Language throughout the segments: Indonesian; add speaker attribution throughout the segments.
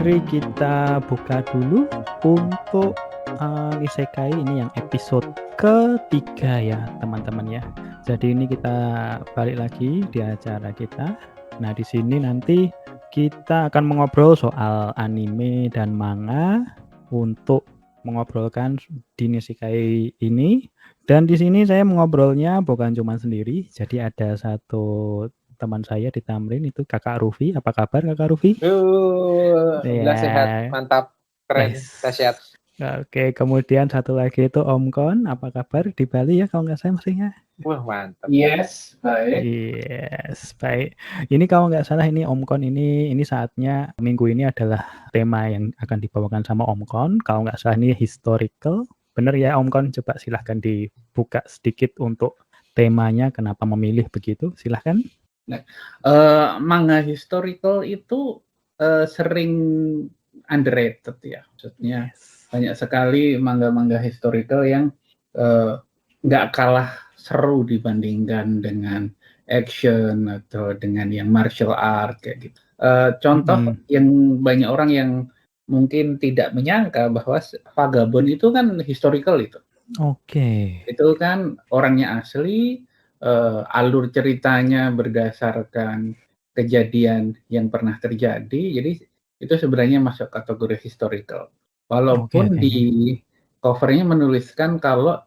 Speaker 1: Mari kita buka dulu untuk Isekai ini yang episode ketiga ya teman-teman ya. Jadi ini kita balik lagi di acara kita. Nah di sini nanti kita akan mengobrol soal anime dan manga untuk mengobrolkan di Isekai ini. Dan di sini saya mengobrolnya bukan cuma sendiri. Jadi ada satu teman saya di Tamrin itu Kakak Rufi. Apa kabar Kakak Rufi?
Speaker 2: Alhamdulillah sehat, mantap, keren, saya sehat.
Speaker 1: Oke, kemudian satu lagi itu Om Kon. Apa kabar di Bali ya kalau nggak salah mestinya?
Speaker 2: Wah, mantap.
Speaker 3: Yes, baik.
Speaker 1: Yes, baik. Ini kalau nggak salah ini Om Kon ini saatnya minggu ini adalah tema yang akan dibawakan sama Om Kon. Kalau nggak salah ini historical. Bener ya Om Kon? Coba silahkan dibuka sedikit untuk temanya. Kenapa memilih begitu? Silahkan.
Speaker 3: Manga historical itu sering underrated ya. Maksudnya banyak sekali manga-manga historical yang nggak kalah seru dibandingkan dengan action atau dengan yang martial art kayak gitu. Contoh yang banyak orang yang mungkin tidak menyangka bahwa Vagabond itu kan historical itu.
Speaker 1: Oke.
Speaker 3: Itu kan orangnya asli, alur ceritanya berdasarkan kejadian yang pernah terjadi, jadi itu sebenarnya masuk kategori historical. Walaupun
Speaker 1: Oke.
Speaker 3: di covernya menuliskan kalau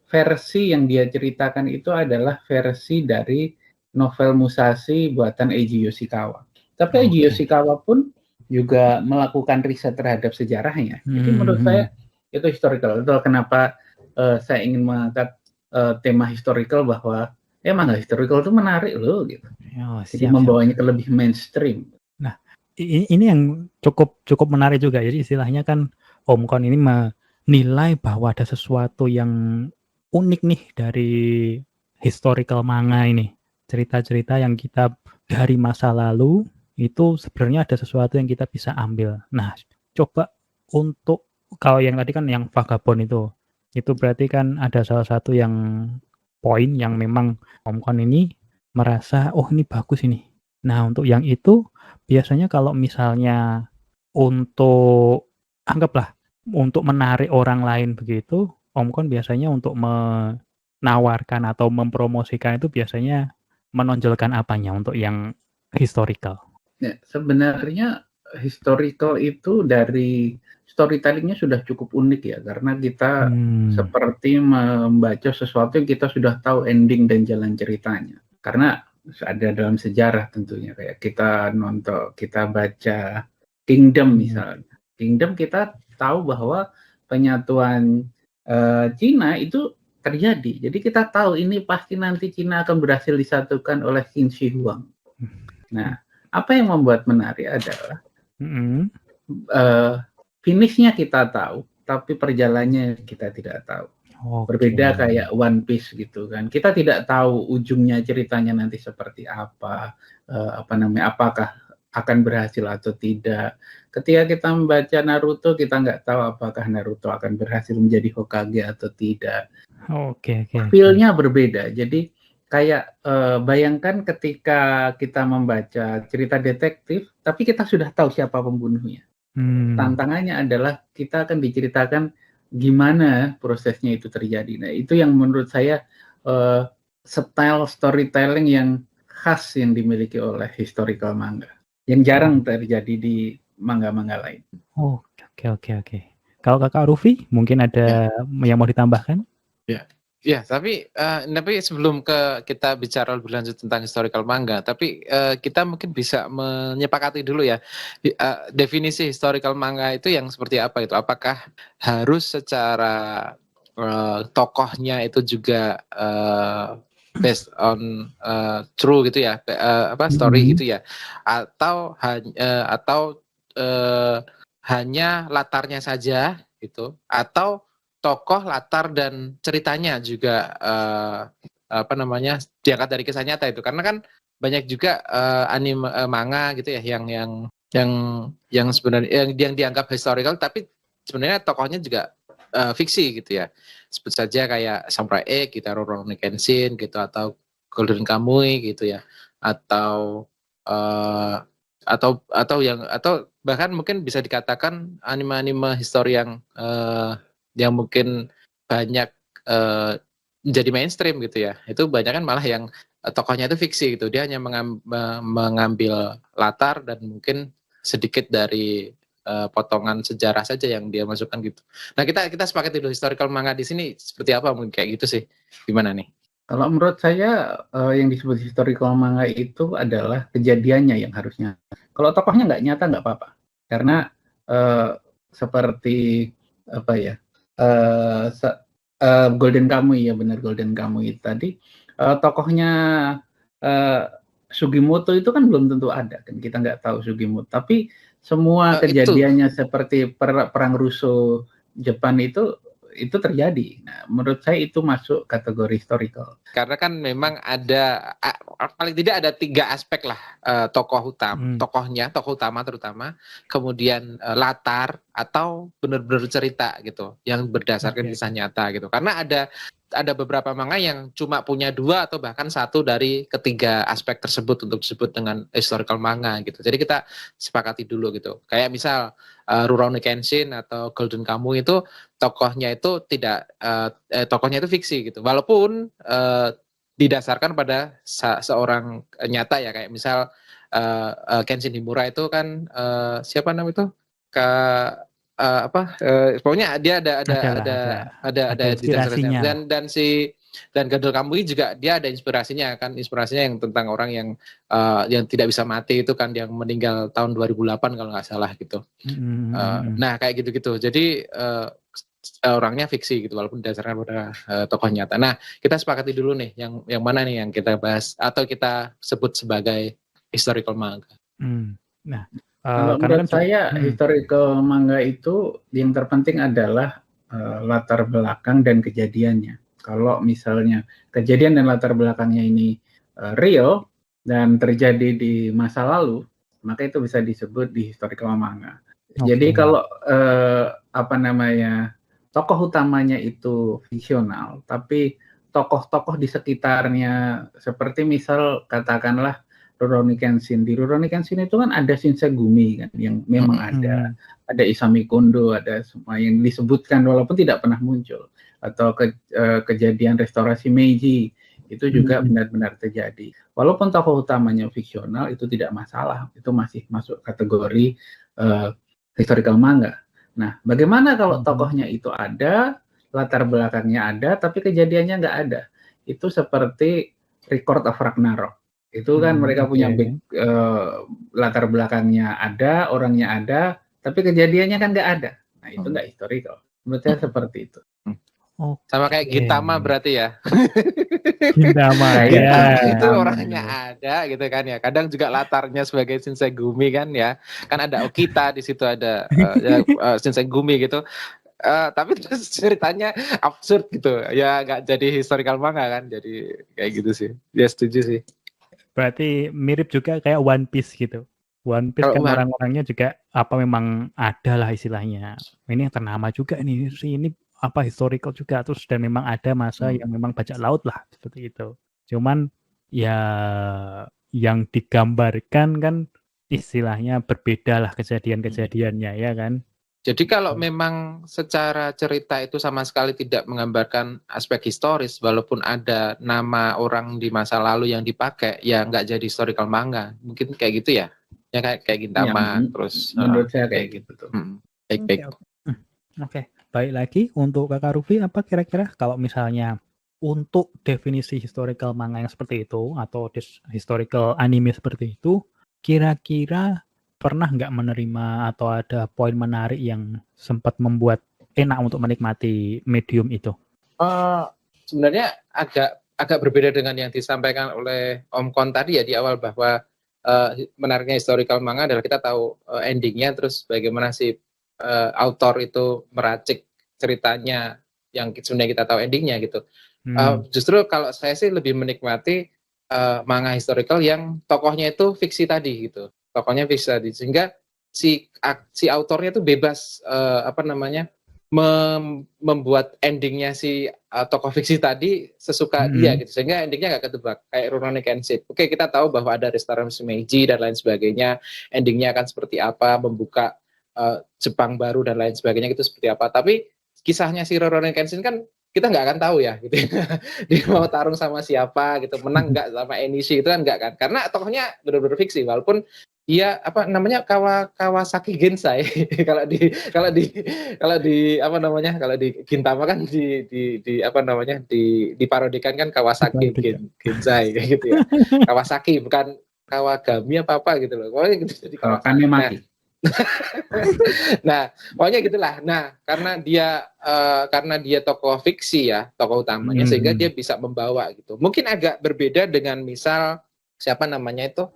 Speaker 3: versi yang dia ceritakan itu adalah versi dari novel Musashi buatan Eiji Yoshikawa. Tapi Eiji Yoshikawa pun juga melakukan riset terhadap sejarahnya. Jadi menurut saya itu historical. Itu kenapa saya ingin mengangkat tema historical bahwa manga historical itu menarik loh gitu. Jadi membawanya ke lebih mainstream.
Speaker 1: Nah, ini yang cukup menarik juga. Jadi istilahnya kan Om Kon ini menilai bahwa ada sesuatu yang unik nih dari historical manga ini. Cerita-cerita yang kita dari masa lalu itu sebenarnya ada sesuatu yang kita bisa ambil. Nah, coba untuk kalau yang tadi kan yang Vagabond itu berarti kan ada salah satu yang poin yang memang Om Kon ini merasa oh ini bagus ini. Nah, untuk yang itu biasanya kalau misalnya untuk anggaplah untuk menarik orang lain begitu, Om Kon biasanya untuk menawarkan atau mempromosikan itu biasanya menonjolkan apanya untuk yang historical?
Speaker 3: Ya, sebenarnya historical itu dari storytellingnya sudah cukup unik ya, karena kita seperti membaca sesuatu yang kita sudah tahu ending dan jalan ceritanya. Karena ada dalam sejarah tentunya, kayak kita nonton, kita baca Kingdom misalnya. Kingdom kita tahu bahwa penyatuan Cina itu terjadi. Jadi kita tahu ini pasti nanti Cina akan berhasil disatukan oleh Qin Shi Huang. Nah, apa yang membuat menarik adalah finishnya kita tahu, tapi perjalanannya kita tidak tahu. Berbeda kayak One Piece gitu kan. Kita tidak tahu ujungnya ceritanya nanti seperti apa, apakah akan berhasil atau tidak. Ketika kita membaca Naruto, kita nggak tahu apakah Naruto akan berhasil menjadi Hokage atau tidak. Feel-nya berbeda. Jadi kayak bayangkan ketika kita membaca cerita detektif, tapi kita sudah tahu siapa pembunuhnya. Tantangannya adalah kita akan diceritakan gimana prosesnya itu terjadi. Nah, itu yang menurut saya style storytelling yang khas yang dimiliki oleh historical manga, yang jarang terjadi di manga-manga lain.
Speaker 1: Oke. Kalau Kakak Rufi, mungkin ada yang mau ditambahkan?
Speaker 2: Ya, tapi sebelum kita bicara lebih lanjut tentang historical manga, tapi kita mungkin bisa menyepakati dulu ya definisi historical manga itu yang seperti apa itu? Apakah harus secara tokohnya itu juga based on true gitu ya, story gitu ya, atau hanya latarnya saja gitu, atau tokoh, latar dan ceritanya juga diangkat dari kisah nyata itu, karena kan banyak juga anime manga gitu ya yang sebenarnya yang dianggap historical tapi sebenarnya tokohnya juga fiksi gitu ya. Sebut saja kayak Samurai X, gitu, Rurouni Kenshin gitu, atau Golden Kamuy gitu ya, atau atau bahkan mungkin bisa dikatakan anime-anime histori yang mungkin banyak menjadi mainstream gitu ya. Itu banyak kan malah yang tokohnya itu fiksi gitu. Dia hanya mengambil latar dan mungkin sedikit dari potongan sejarah saja yang dia masukkan gitu. Nah, kita sepakat dulu historical manga di sini seperti apa, mungkin kayak gitu sih. Gimana nih?
Speaker 3: Kalau menurut saya yang disebut historical manga itu adalah kejadiannya yang harusnya. Kalau tokohnya nggak nyata nggak apa-apa, karena seperti apa ya, Golden Kamuy ya, benar Golden Kamuy tadi, tokohnya Sugimoto itu kan belum tentu ada kan, kita nggak tahu Sugimoto. Tapi semua
Speaker 2: Itu
Speaker 3: kejadiannya seperti perang Russo Jepang itu terjadi. Nah, menurut saya itu masuk kategori historical.
Speaker 2: karena kan memang ada paling tidak ada 3 aspek lah, tokoh utama terutama, kemudian latar atau benar-benar cerita gitu yang berdasarkan kisah nyata gitu. Karena ada beberapa manga yang cuma punya 2 atau bahkan 1 dari ketiga aspek tersebut untuk disebut dengan historical manga gitu. Jadi kita sepakati dulu gitu. Kayak misal Rurouni Kenshin atau Golden Kamuy itu tokohnya itu tokohnya itu fiksi gitu. Walaupun didasarkan pada seorang nyata ya, kayak misal Kenshin Himura itu kan siapa namanya itu? Pokoknya dia ada
Speaker 1: inspirasinya.
Speaker 2: Dan Gadol Kamui juga dia ada inspirasinya yang tentang orang yang tidak bisa mati itu kan, yang meninggal tahun 2008 kalau nggak salah gitu. Nah kayak gitu-gitu. Jadi orangnya fiksi gitu walaupun didasarkan pada tokoh nyata. Nah, kita sepakati dulu nih yang mana nih yang kita bahas atau kita sebut sebagai historical manga.
Speaker 3: Nah, kalau menurut saya historical manga itu yang terpenting adalah latar belakang dan kejadiannya. Kalau misalnya kejadian dan latar belakangnya ini real dan terjadi di masa lalu, maka itu bisa disebut di historical manga. Jadi kalau tokoh utamanya itu fiksional, tapi tokoh-tokoh di sekitarnya seperti misal katakanlah Rurouni Kenshin. Di Rurouni Kenshin itu kan ada Shinsengumi kan, yang memang ada Isami Kondo, ada semua yang disebutkan walaupun tidak pernah muncul. Atau kejadian restorasi Meiji itu juga benar-benar terjadi. Walaupun tokoh utamanya fiksional itu tidak masalah, itu masih masuk kategori historical manga. Nah, bagaimana kalau tokohnya itu ada, latar belakangnya ada, tapi kejadiannya nggak ada? Itu seperti Record of Ragnarok. Itu kan mereka punya latar belakangnya ada, orangnya ada, tapi kejadiannya kan nggak ada. Nah, itu nggak historical. Menurut saya seperti itu.
Speaker 2: Sama kayak Gintama berarti ya.
Speaker 1: Gintama
Speaker 2: itu orangnya ada gitu kan ya. Kadang juga latarnya sebagai Shinsengumi kan ya. Kan ada Okita di situ, ada Shinsengumi gitu. Tapi terus ceritanya absurd gitu. Ya nggak jadi historical manga kan. Jadi kayak gitu sih. Dia setuju sih.
Speaker 1: Berarti mirip juga kayak One Piece gitu. One Piece kan orang-orangnya juga memang ada lah istilahnya. Ini yang ternama juga nih. Ini historical juga terus, dan memang ada masa yang memang bajak laut lah seperti itu. Cuman ya yang digambarkan kan istilahnya berbeda lah kejadian-kejadiannya ya kan.
Speaker 2: Jadi kalau memang secara cerita itu sama sekali tidak menggambarkan aspek historis, walaupun ada nama orang di masa lalu yang dipakai, ya nggak jadi historical manga. Mungkin kayak gitu ya? Ya kayak Gintama, terus
Speaker 3: menurut saya kayak gitu tuh.
Speaker 1: Baik. Oke. Baik lagi untuk Kakak Rufi, apa kira-kira kalau misalnya untuk definisi historical manga yang seperti itu atau historical anime seperti itu, kira-kira pernah nggak menerima atau ada poin menarik yang sempat membuat enak untuk menikmati medium itu?
Speaker 2: Sebenarnya agak berbeda dengan yang disampaikan oleh Om Kon tadi ya di awal, bahwa menariknya historical manga adalah kita tahu endingnya, terus bagaimana si autor itu meracik ceritanya yang sebenarnya kita tahu endingnya gitu. Justru kalau saya sih lebih menikmati manga historical yang tokohnya itu fiksi tadi gitu. Tokohnya fiksi tadi, sehingga si autornya itu bebas membuat endingnya si tokoh fiksi tadi sesuka dia gitu, sehingga endingnya nggak ketebak kayak Rurouni Kenshin. Oke, kita tahu bahwa ada restorasi Meiji dan lain sebagainya, endingnya akan seperti apa, membuka Jepang baru dan lain sebagainya itu seperti apa. Tapi kisahnya si Rurouni Kenshin kan kita nggak akan tahu ya gitu. Dia mau tarung sama siapa gitu, menang nggak sama Enishi itu kan nggak kan, karena tokohnya benar-benar fiksi, walaupun dia apa namanya Kawasaki Gensai kalau di apa namanya, kalau di Gintama kan di apa namanya diparodikan kan Kawasaki Gensai kayak gitu ya. Kawasaki bukan Kawagami apa gitu loh. Pokoknya gitu, jadi
Speaker 3: Kawakami mati.
Speaker 2: Nah, pokoknya gitulah. Nah, karena dia tokoh fiksi ya, tokoh utamanya, sehingga dia bisa membawa gitu. Mungkin agak berbeda dengan misal siapa namanya itu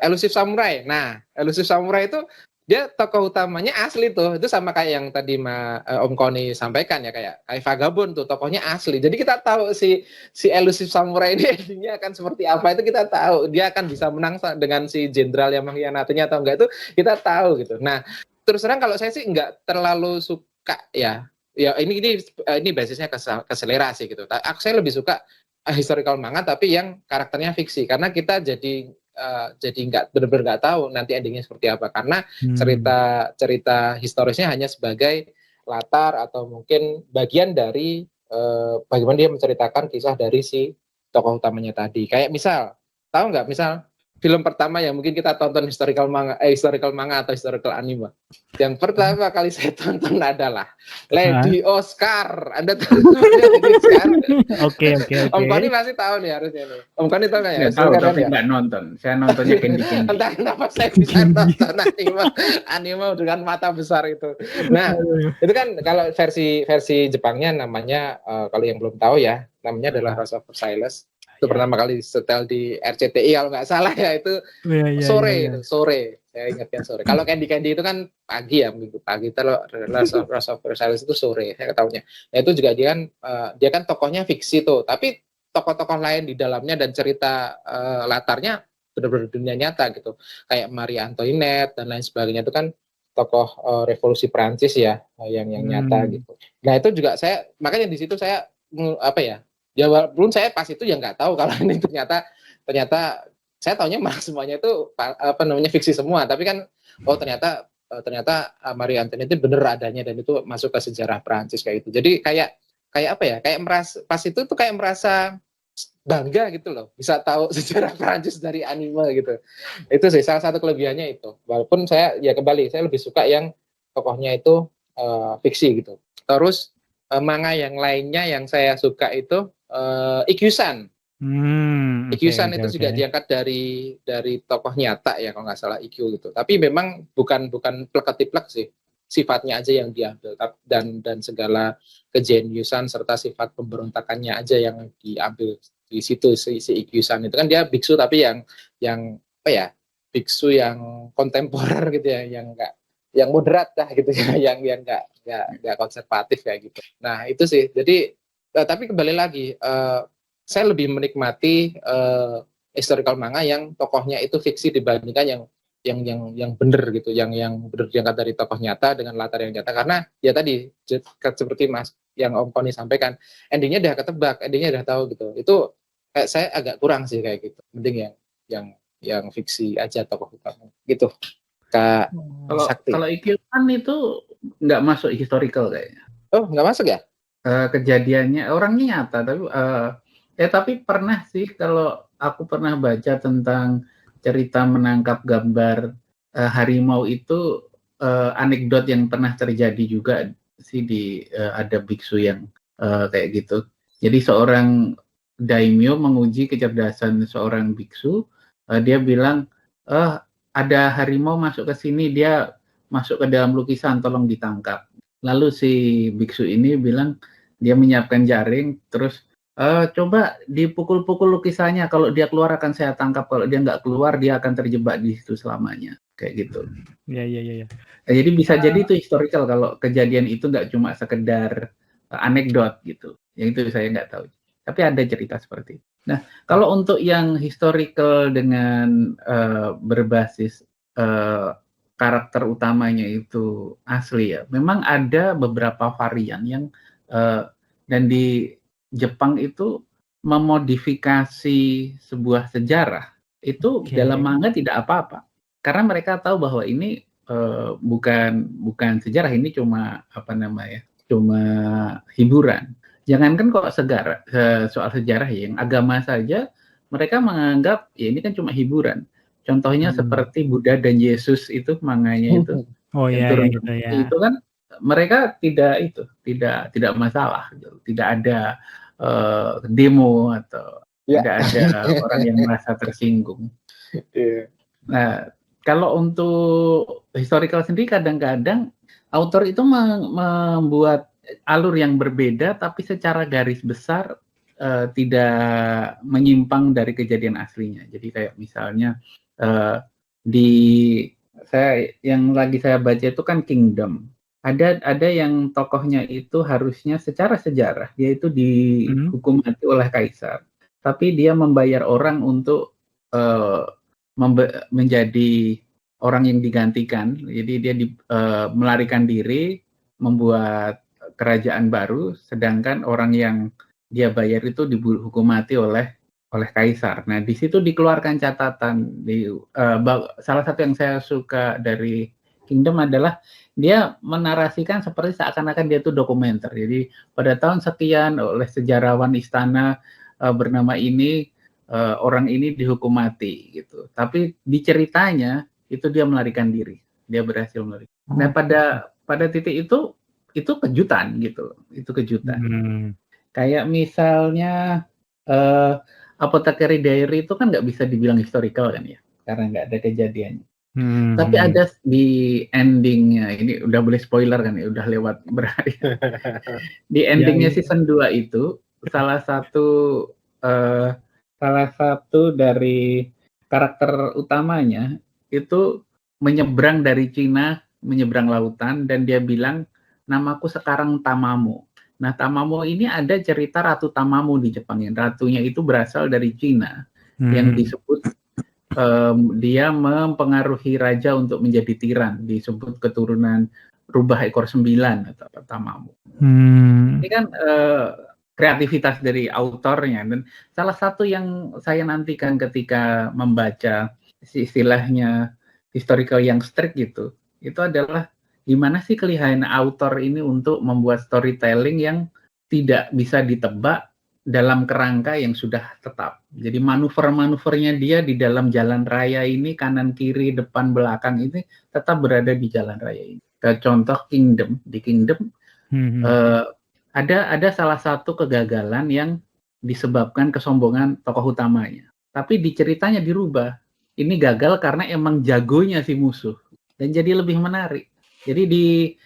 Speaker 2: Elusive Samurai. Nah, Elusive Samurai itu dia tokoh utamanya asli tuh. Itu sama kayak yang tadi Om Koni sampaikan ya, kayak Vagabond tuh tokohnya asli. Jadi kita tahu si Elusive Samurai ini endingnya akan seperti apa, itu kita tahu. Dia akan bisa menang dengan si jenderal yang mengkhianatinya atau enggak, itu kita tahu gitu. Nah, terus terang kalau saya sih enggak terlalu suka ya. Ya ini basisnya ke selera sih gitu. Saya lebih suka historical manga tapi yang karakternya fiksi, karena kita jadi nggak benar-benar nggak tahu nanti endingnya seperti apa, karena cerita historisnya hanya sebagai latar atau mungkin bagian dari bagaimana dia menceritakan kisah dari si tokoh utamanya tadi. Kayak misal, tahu nggak misal film pertama yang mungkin kita tonton historical manga atau historical anime. Yang pertama kali saya tonton adalah Lady Oscar. Anda tahu Lady Oscar?
Speaker 1: Oke.
Speaker 2: Om Koni masih tahu nih harusnya nih. Om Koni tahu nggak ya?
Speaker 3: Nggak tahu, tapi nggak nonton. Saya nontonnya Candy.
Speaker 2: Entah kenapa saya bisa nonton anime dengan mata besar itu. Nah, itu kan kalau versi Jepangnya namanya, kalau yang belum tahu ya, namanya adalah Rose of Versailles. Itu pertama kali setel di RCTI kalau nggak salah ya, itu sore. Saya ingatkan sore. Kalau Candy itu kan pagi ya, minggu pagi. Kalau Rose of Versailles itu sore, saya ketahuinya. Nah, itu juga dia kan tokohnya fiksi tuh, tapi tokoh-tokoh lain di dalamnya dan cerita latarnya benar-benar dunia nyata gitu. Kayak Marie Antoinette dan lain sebagainya, itu kan tokoh revolusi Prancis ya, yang nyata gitu. Nah, itu juga makanya di situ saya apa ya? Ya walaupun saya pas itu ya nggak tahu kalau ini ternyata saya taunya malah semuanya itu apa namanya fiksi semua, tapi kan ternyata Marie Antoinette itu bener adanya dan itu masuk ke sejarah Prancis kayak gitu. Jadi kayak apa ya, kayak merasa pas itu tuh kayak merasa bangga gitu loh, bisa tahu sejarah Prancis dari anime gitu. Itu sih salah satu kelebihannya itu. Walaupun saya lebih suka yang tokohnya itu fiksi gitu. Terus manga yang lainnya yang saya suka itu Ikkyu-san. Ikkyu-san itu juga diangkat dari tokoh nyata ya kalau nggak salah, Ikkyu gitu. Tapi memang bukan plek-ketiplek sih. Sifatnya aja yang diambil dan segala kejeniusan serta sifat pemberontakannya aja yang diambil di situ si Ikkyu-san itu kan dia biksu tapi yang apa ya, biksu yang kontemporer gitu ya, yang moderat lah gitu ya, yang nggak konservatif kayak gitu. Nah itu sih. Jadi tapi kembali lagi, saya lebih menikmati historical manga yang tokohnya itu fiksi dibandingkan yang benar gitu, yang benar diangkat dari tokoh nyata dengan latar yang nyata, karena ya tadi seperti Mas yang Om Koni sampaikan, endingnya udah ketebak, endingnya udah tahu gitu. Itu saya agak kurang sih kayak gitu. Mending yang fiksi aja tokoh utama gitu. Kak Sakti.
Speaker 3: Kalau Ikkyu-san itu nggak masuk historical kayaknya.
Speaker 2: Oh, nggak masuk ya?
Speaker 3: Kejadiannya orangnya nyata, tapi pernah sih, kalau aku pernah baca tentang cerita menangkap gambar harimau itu, anekdot yang pernah terjadi juga sih ada biksu yang kayak gitu. Jadi seorang daimyo menguji kecerdasan seorang biksu, dia bilang, ada harimau masuk ke sini, dia masuk ke dalam lukisan, tolong ditangkap. Lalu si biksu ini bilang, dia menyiapkan jaring, terus coba dipukul-pukul lukisannya, kalau dia keluar akan saya tangkap, kalau dia nggak keluar dia akan terjebak di situ selamanya, kayak gitu.
Speaker 1: Iya.
Speaker 3: Jadi bisa jadi itu historical kalau kejadian itu nggak cuma sekedar anekdot gitu. Yang itu saya nggak tahu. Tapi ada cerita seperti itu. Nah, kalau untuk yang historical dengan berbasis karakter utamanya itu asli ya. Memang ada beberapa varian yang dan di Jepang itu memodifikasi sebuah sejarah itu dalam manga tidak apa-apa. Karena mereka tahu bahwa ini bukan sejarah, ini cuma cuma hiburan. Jangankan kok soal sejarah ya, yang agama saja mereka menganggap ya ini kan cuma hiburan. Contohnya seperti Buddha dan Yesus itu manganya itu.
Speaker 1: Oh
Speaker 3: yang
Speaker 1: iya,
Speaker 3: turun
Speaker 1: gitu ya.
Speaker 3: itu kan mereka tidak masalah gitu. Tidak ada demo atau tidak ada orang yang merasa tersinggung. Nah, kalau untuk historical sendiri kadang-kadang author itu membuat alur yang berbeda tapi secara garis besar tidak menyimpang dari kejadian aslinya. Jadi kayak misalnya yang lagi saya baca itu kan Kingdom. Ada yang tokohnya itu harusnya secara sejarah dia itu dihukum mati oleh kaisar. Tapi dia membayar orang untuk menjadi orang yang digantikan. Jadi dia melarikan diri, membuat kerajaan baru, sedangkan orang yang dia bayar itu dihukum mati oleh kaisar. Nah, di situ dikeluarkan catatan salah satu yang saya suka dari Kingdom adalah dia menarasikan seperti seakan-akan dia itu dokumenter. Jadi pada tahun sekian oleh sejarawan istana bernama ini orang ini dihukum mati gitu. Tapi di ceritanya itu dia melarikan diri. Dia berhasil melarikan. Nah, pada titik itu kejutan gitu. Itu kejutan. Kayak misalnya Apothecary Diary itu kan nggak bisa dibilang historical kan ya, karena nggak ada kejadiannya. Tapi ada di endingnya, ini udah boleh spoiler kan ya, udah lewat berhari. Di endingnya season 2 itu salah satu dari karakter utamanya itu menyeberang dari Cina, menyeberang lautan, dan dia bilang, namaku sekarang Tamamo. Nah, Tamamo ini ada cerita Ratu Tamamo di Jepang. Ratunya itu berasal dari Cina, yang disebut dia mempengaruhi raja untuk menjadi tiran, disebut keturunan rubah ekor 9 atau Tamamo. Ini kan kreativitas dari autornya, dan salah satu yang saya nantikan ketika membaca istilahnya historical yang strict gitu, itu adalah gimana sih kelihayan autor ini untuk membuat storytelling yang tidak bisa ditebak dalam kerangka yang sudah tetap. Jadi manuver-manuvernya dia di dalam jalan raya ini, kanan kiri depan belakang ini tetap berada di jalan raya ini. Contoh Kingdom, di Kingdom ada salah satu kegagalan yang disebabkan kesombongan tokoh utamanya. Tapi di ceritanya dirubah. Ini gagal karena emang jagonya si musuh, dan jadi lebih menarik. Jadi di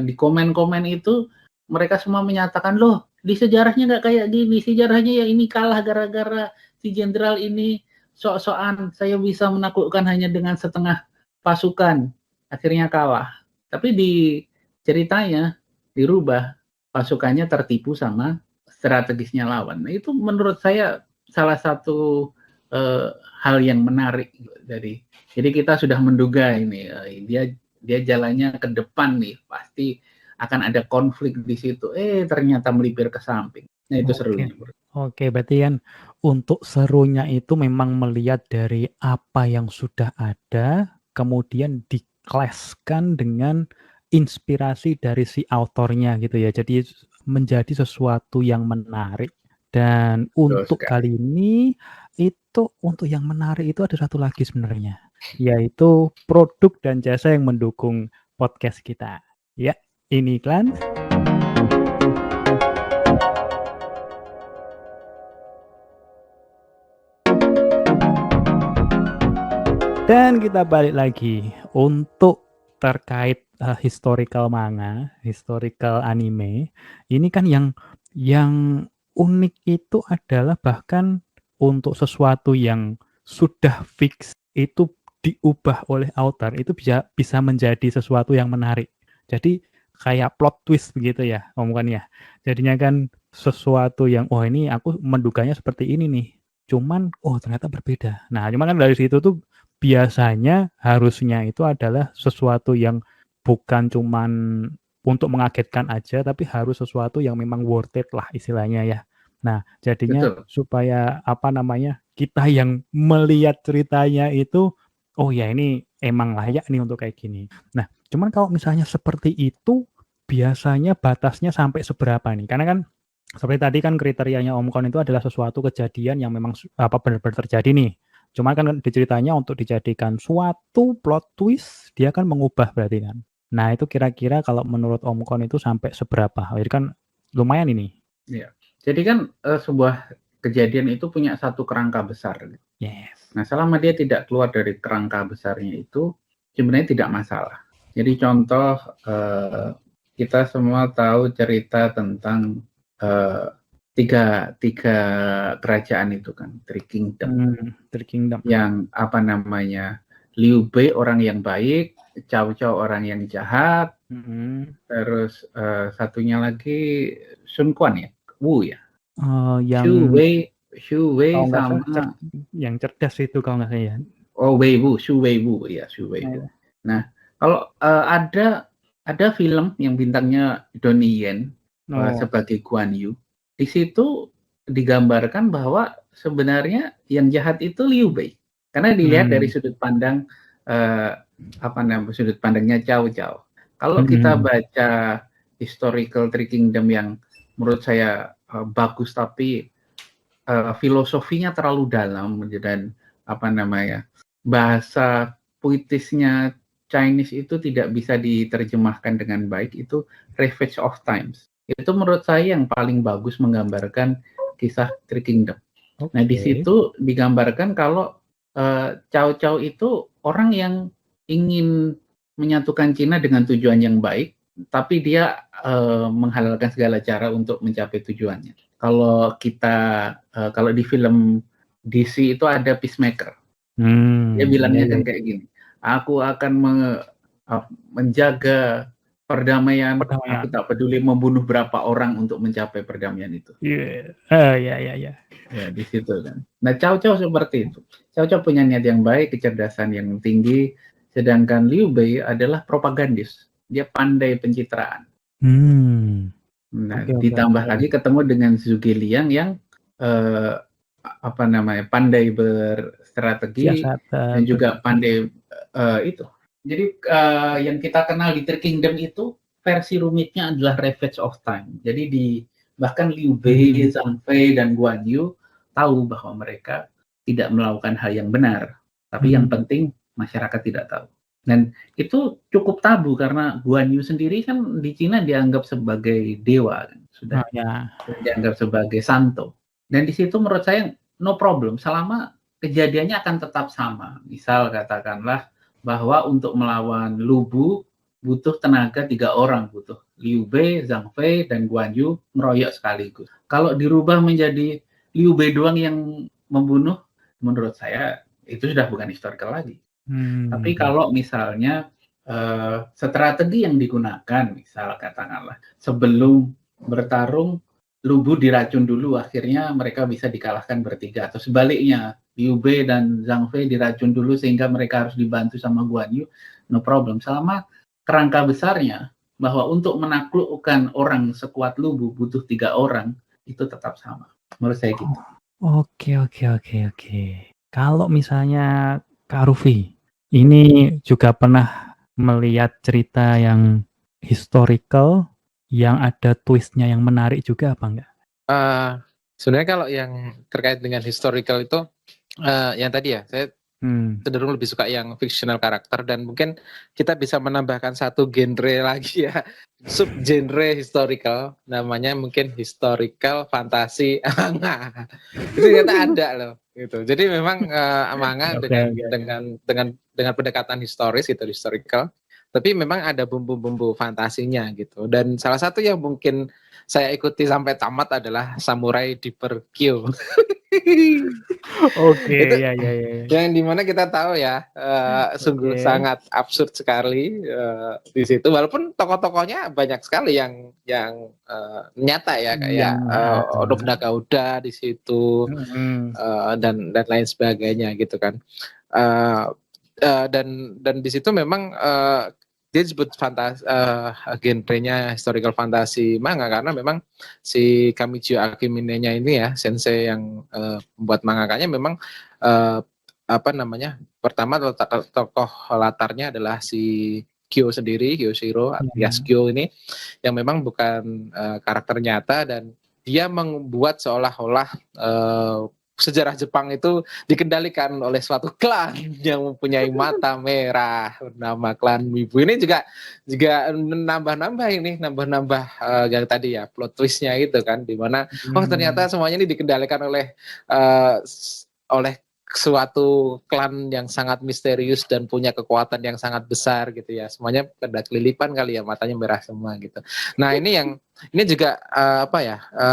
Speaker 3: di komen-komen itu mereka semua menyatakan, loh di sejarahnya nggak kayak gini, sejarahnya yang ini kalah gara-gara si jenderal ini sok-sokan saya bisa menaklukkan hanya dengan setengah pasukan, akhirnya kalah. Tapi di ceritanya dirubah, pasukannya tertipu sama strategisnya lawan. Nah, itu menurut saya salah satu hal yang menarik dari. Jadi kita sudah menduga ini dia jalannya ke depan nih, pasti akan ada konflik di situ. Ternyata melipir ke samping. Nah, itu serunya.
Speaker 1: Oke, berarti kan untuk serunya itu memang melihat dari apa yang sudah ada, kemudian dikelaskan dengan inspirasi dari si autornya gitu ya. Jadi menjadi sesuatu yang menarik. Dan untuk kali ini itu untuk yang menarik itu ada satu lagi sebenarnya, yaitu produk dan jasa yang mendukung podcast kita. Ya, ini iklan. Dan kita balik lagi untuk terkait historical manga, historical anime. Ini kan yang unik itu adalah bahkan untuk sesuatu yang sudah fix itu diubah oleh author itu bisa menjadi sesuatu yang menarik. Jadi kayak plot twist begitu ya, omongannya. Jadinya kan sesuatu yang ini aku menduganya seperti ini nih. Cuman ternyata berbeda. Nah, cuman kan dari situ tuh biasanya harusnya itu adalah sesuatu yang bukan cuman untuk mengagetkan aja, tapi harus sesuatu yang memang worth it lah istilahnya ya. Nah, jadinya
Speaker 3: Betul.
Speaker 1: supaya kita yang melihat ceritanya itu, oh ya ini emang layak nih untuk kayak gini. Nah, cuman kalau misalnya seperti itu, biasanya batasnya sampai seberapa nih? Karena kan seperti tadi kan kriterianya Om Kon itu adalah sesuatu kejadian yang memang benar-benar terjadi nih. Cuma kan diceritanya untuk dijadikan suatu plot twist, dia kan mengubah berarti kan. Nah, itu kira-kira kalau menurut Om Kon itu sampai seberapa? Jadi kan lumayan ini.
Speaker 3: Ya. Jadi kan sebuah kejadian itu punya satu kerangka besar.
Speaker 1: Yes.
Speaker 3: Nah, selama dia tidak keluar dari kerangka besarnya itu, sebenarnya tidak masalah. Jadi contoh, kita semua tahu cerita tentang tiga kerajaan itu kan, Three Kingdom.
Speaker 1: Three Kingdom.
Speaker 3: Yang Liu Bei orang yang baik, Cao Cao orang yang jahat, terus satunya lagi Sun Quan ya, Wu ya. Xu Wei sama
Speaker 1: yang cerdas itu kalau nggak salah ya.
Speaker 3: Oh, Xu Wei Wu ya, Xu Wei Wu. Nah, kalau ada film yang bintangnya Donnie Yen sebagai Guan Yu, di situ digambarkan bahwa sebenarnya yang jahat itu Liu Bei, karena dilihat dari sudut pandang sudut pandangnya Cao Cao. Kalau kita baca historical Three Kingdom yang menurut saya bagus, tapi filosofinya terlalu dalam dan bahasa puitisnya Chinese itu tidak bisa diterjemahkan dengan baik, itu Ravage of Times. Itu menurut saya yang paling bagus menggambarkan kisah Three Kingdom. Okay. Nah, di situ digambarkan kalau Cao Cao itu orang yang ingin menyatukan Cina dengan tujuan yang baik, tapi dia menghalalkan segala cara untuk mencapai tujuannya. Kalau di film DC itu ada Peacemaker. Dia bilangnya kan kayak gini, aku akan menjaga perdamaian, aku tak peduli membunuh berapa orang untuk mencapai perdamaian itu.
Speaker 1: Ya,
Speaker 3: di situ kan. Nah, Cao Cao seperti itu. Cao Cao punya niat yang baik, kecerdasan yang tinggi, sedangkan Liu Bei adalah propagandis. Dia pandai pencitraan. Nah, ditambah lagi ketemu dengan Zhuge Liang yang pandai berstrategi dan juga pandai itu. Jadi yang kita kenal di Three Kingdom itu versi rumitnya adalah Ravage of Time. Jadi bahkan Liu Bei, Zhang Fei dan Guan Yu tahu bahwa mereka tidak melakukan hal yang benar, tapi yang penting masyarakat tidak tahu. Dan itu cukup tabu karena Guan Yu sendiri kan di Cina dianggap sebagai dewa, sudah dianggap sebagai santo. Dan di situ menurut saya no problem selama kejadiannya akan tetap sama. Misal katakanlah bahwa untuk melawan Lu Bu butuh tenaga 3 orang, butuh Liu Bei, Zhang Fei, dan Guan Yu meroyok sekaligus. Kalau dirubah menjadi Liu Bei doang yang membunuh, menurut saya itu sudah bukan historical lagi. Tapi kalau misalnya strategi yang digunakan, misal katakanlah sebelum bertarung Lu Bu diracun dulu, akhirnya mereka bisa dikalahkan bertiga, atau sebaliknya Liu Bei dan Zhang Fei diracun dulu sehingga mereka harus dibantu sama Guan Yu, no problem. Selama kerangka besarnya bahwa untuk menaklukkan orang sekuat Lu Bu butuh 3 orang, itu tetap sama. Menurut saya gitu.
Speaker 1: Oke. Kalau misalnya Kak Rufi, ini juga pernah melihat cerita yang historical, yang ada twistnya yang menarik juga apa enggak?
Speaker 2: Sebenarnya kalau yang terkait dengan historical itu, yang tadi ya, saya cenderung lebih suka yang fictional karakter, dan mungkin kita bisa menambahkan satu genre lagi ya, sub genre historical, namanya mungkin historical fantasi manga. Itu ternyata ada loh, gitu. Jadi memang manga dengan pendekatan historis gitu, historical, tapi memang ada bumbu-bumbu fantasinya gitu. Dan salah satu yang mungkin saya ikuti sampai tamat adalah Samurai Deeper Kyo.
Speaker 1: Oke, ya.
Speaker 2: Yang dimana kita tahu ya, sungguh sangat absurd sekali di situ. Walaupun tokoh-tokohnya banyak sekali yang nyata ya, kayak Nobunaga Oda di situ dan lain sebagainya gitu kan. dan di situ memang dia disebut genrenya historical fantasy manga karena memang si Kamijo Akimine-nya ini ya sensei yang membuat mangakanya memang apa namanya, pertama tokoh latarnya adalah si Kyo sendiri, Kyoshiro alias Kyo ini yang memang bukan karakter nyata dan dia membuat seolah-olah sejarah Jepang itu dikendalikan oleh suatu klan yang mempunyai mata merah nama klan Mibu. Ini juga nambah yang tadi ya plot twistnya itu kan, dimana ternyata semuanya ini dikendalikan oleh suatu klan yang sangat misterius dan punya kekuatan yang sangat besar gitu ya. Semuanya pada kelilipan kali ya, matanya merah semua gitu. Nah ini juga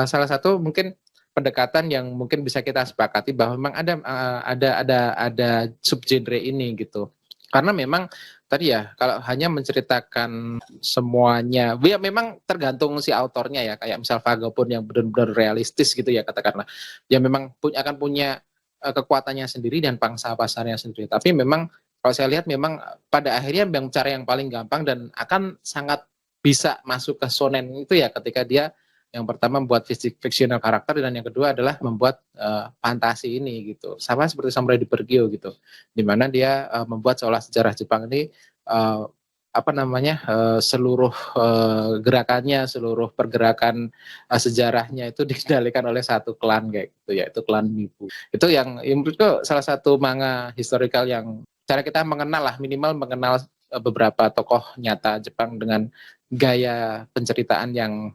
Speaker 2: salah satu mungkin pendekatan yang mungkin bisa kita sepakati bahwa memang ada subgenre ini gitu. Karena memang tadi ya kalau hanya menceritakan semuanya, ya memang tergantung si autornya ya. Kayak misal Vagabond yang benar-benar realistis gitu ya katakanlah. Ya memang akan punya kekuatannya sendiri dan pangsa pasarnya sendiri. Tapi memang kalau saya lihat memang pada akhirnya yang cara yang paling gampang dan akan sangat bisa masuk ke shonen itu ya ketika dia yang pertama membuat fictional karakter dan yang kedua adalah membuat fantasi ini gitu. Sama seperti Samurai Depergyo gitu. Di mana dia membuat seolah sejarah Jepang ini seluruh gerakannya, seluruh pergerakan sejarahnya itu dikendalikan oleh satu klan kayak gitu, yaitu klan Mibu. Itu yang menurutku salah satu manga historical yang cara kita mengenal lah, minimal mengenal beberapa tokoh nyata Jepang dengan gaya penceritaan yang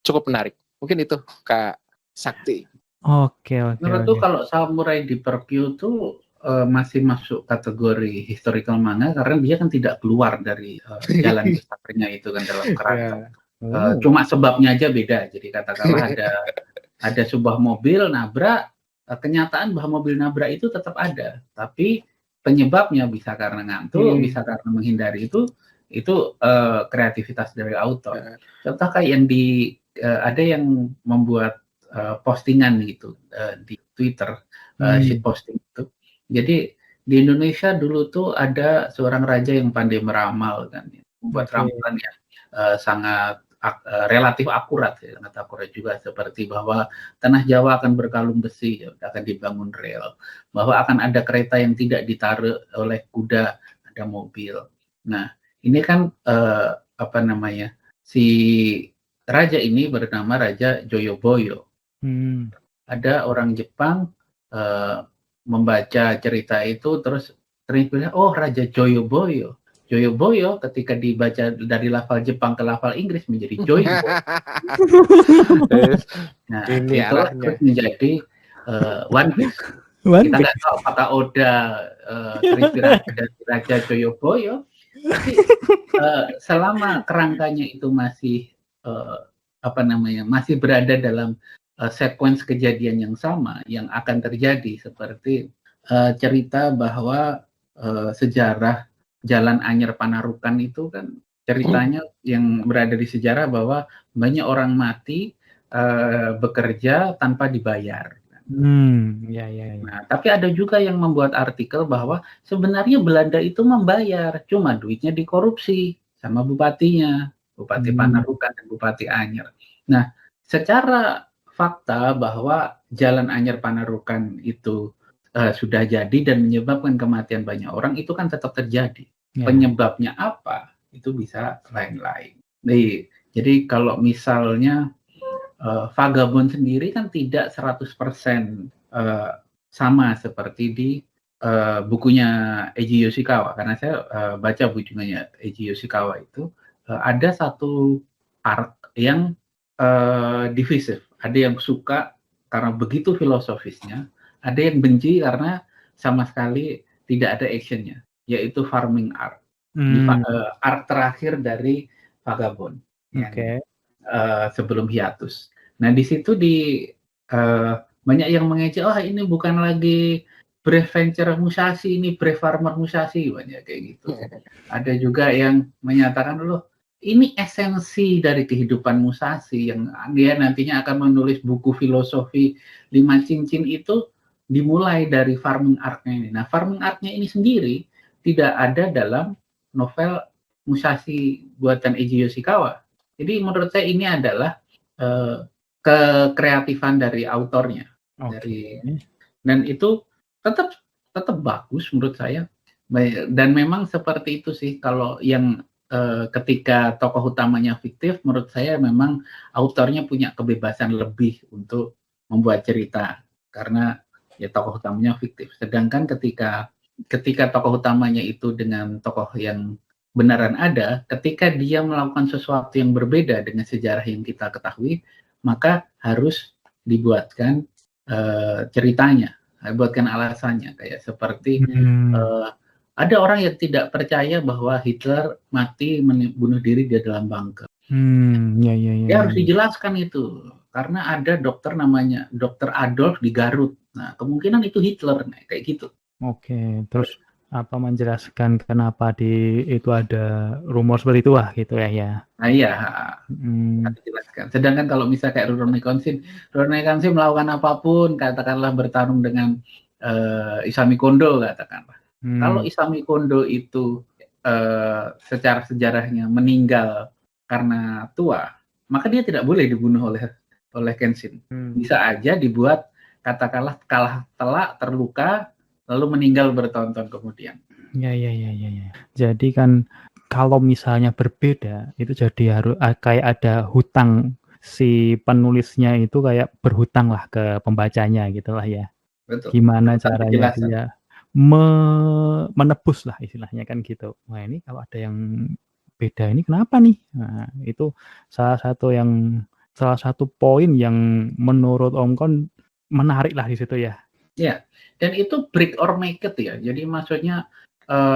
Speaker 2: cukup menarik. Mungkin itu Kak Sakti.
Speaker 1: Oke.
Speaker 3: Menurutku kalau Samurai Depergyo tuh masih masuk kategori historical manga karena dia kan tidak keluar dari jalan besarnya itu kan dalam kerangka. Cuma sebabnya aja beda. Jadi katakanlah ada sebuah mobil nabrak, kenyataan bahwa mobil nabrak itu tetap ada, tapi penyebabnya bisa karena ngantuk, bisa karena menghindari itu kreativitas dari autor. Contoh kayak yang ada yang membuat postingan gitu di Twitter, shit posting itu. Jadi di Indonesia dulu tuh ada seorang raja yang pandai meramal kan, membuat ramalan yang sangat relatif akurat, sangat akurat juga, seperti bahwa tanah Jawa akan berkalung besi, akan dibangun rel, bahwa akan ada kereta yang tidak ditaruh oleh kuda, ada mobil. Nah ini kan si raja ini bernama Raja Joyoboyo. Ada orang Jepang membaca cerita itu terus ternyata Raja Joyoboyo. Joyoboyo ketika dibaca dari lafal Jepang ke lafal Inggris menjadi Joyoboyo. Nah itu terus menjadi One Piece. Kita nggak tahu apakah Oda terinspirasi dari Raja Joyoboyo. Tapi selama kerangkanya itu masih masih berada dalam sequence kejadian yang sama yang akan terjadi, seperti cerita bahwa sejarah Jalan Anyer Panarukan itu kan ceritanya yang berada di sejarah bahwa banyak orang mati bekerja tanpa dibayar. Nah, tapi ada juga yang membuat artikel bahwa sebenarnya Belanda itu membayar, cuma duitnya dikorupsi sama bupatinya, Bupati Panarukan dan Bupati Anyer. Nah, secara fakta bahwa Jalan Anyer Panarukan itu sudah jadi dan menyebabkan kematian banyak orang, itu kan tetap terjadi. Penyebabnya apa? Itu bisa lain-lain. Jadi kalau misalnya Vagabond sendiri kan tidak 100% sama seperti di bukunya Eiji Yoshikawa, karena saya baca bukunya Eiji Yoshikawa itu ada satu art yang divisif. Ada yang suka karena begitu filosofisnya, ada yang benci karena sama sekali tidak ada actionnya, yaitu farming art. Art terakhir dari Vagabond sebelum hiatus. Nah di situ banyak yang mengejek, ini bukan lagi Brave Venture Musashi, ini Brave Farmer Musashi, banyak kayak gitu. Ada juga yang menyatakan ini esensi dari kehidupan Musashi yang dia nantinya akan menulis buku filosofi 5 cincin itu dimulai dari farming arc-nya ini. Nah, farming arc-nya ini sendiri tidak ada dalam novel Musashi buatan Eiji Yoshikawa. Jadi menurut saya ini adalah kekreatifan dari autornya. Dan itu tetap bagus menurut saya. Dan memang seperti itu sih, kalau yang ketika tokoh utamanya fiktif, menurut saya memang autornya punya kebebasan lebih untuk membuat cerita karena ya tokoh utamanya fiktif. Sedangkan ketika tokoh utamanya itu dengan tokoh yang benaran ada, ketika dia melakukan sesuatu yang berbeda dengan sejarah yang kita ketahui, maka harus dibuatkan ceritanya, buatkan alasannya, kayak seperti ada orang yang tidak percaya bahwa Hitler mati bunuh diri di dalam bunker. Ya harus dijelaskan itu, karena ada dokter namanya Dokter Adolf di Garut. Nah, kemungkinan itu Hitler, kayak gitu.
Speaker 1: Oke, terus apa menjelaskan kenapa itu ada rumor seperti itu gitu ya.
Speaker 3: Nah iya, harus dijelaskan. Sedangkan kalau misalnya kayak Rurouni Kenshin melakukan apapun, katakanlah bertarung dengan Isami Kondo, katakanlah. Kalau Isami Kondo itu secara sejarahnya meninggal karena tua, maka dia tidak boleh dibunuh oleh Kenshin. Bisa aja dibuat katakanlah kalah telak, terluka, lalu meninggal bertahun-tahun kemudian.
Speaker 1: Ya. Jadi kan kalau misalnya berbeda, itu jadi harus kayak ada hutang, si penulisnya itu kayak berhutang lah ke pembacanya gitulah ya.
Speaker 3: Betul.
Speaker 1: Gimana caranya dia menebus lah istilahnya kan gitu. Wah, ini kalau ada yang beda ini kenapa nih? Nah, itu salah satu poin yang menurut Om Kon menarik lah di situ ya.
Speaker 3: Ya, dan itu break or make it ya. Jadi maksudnya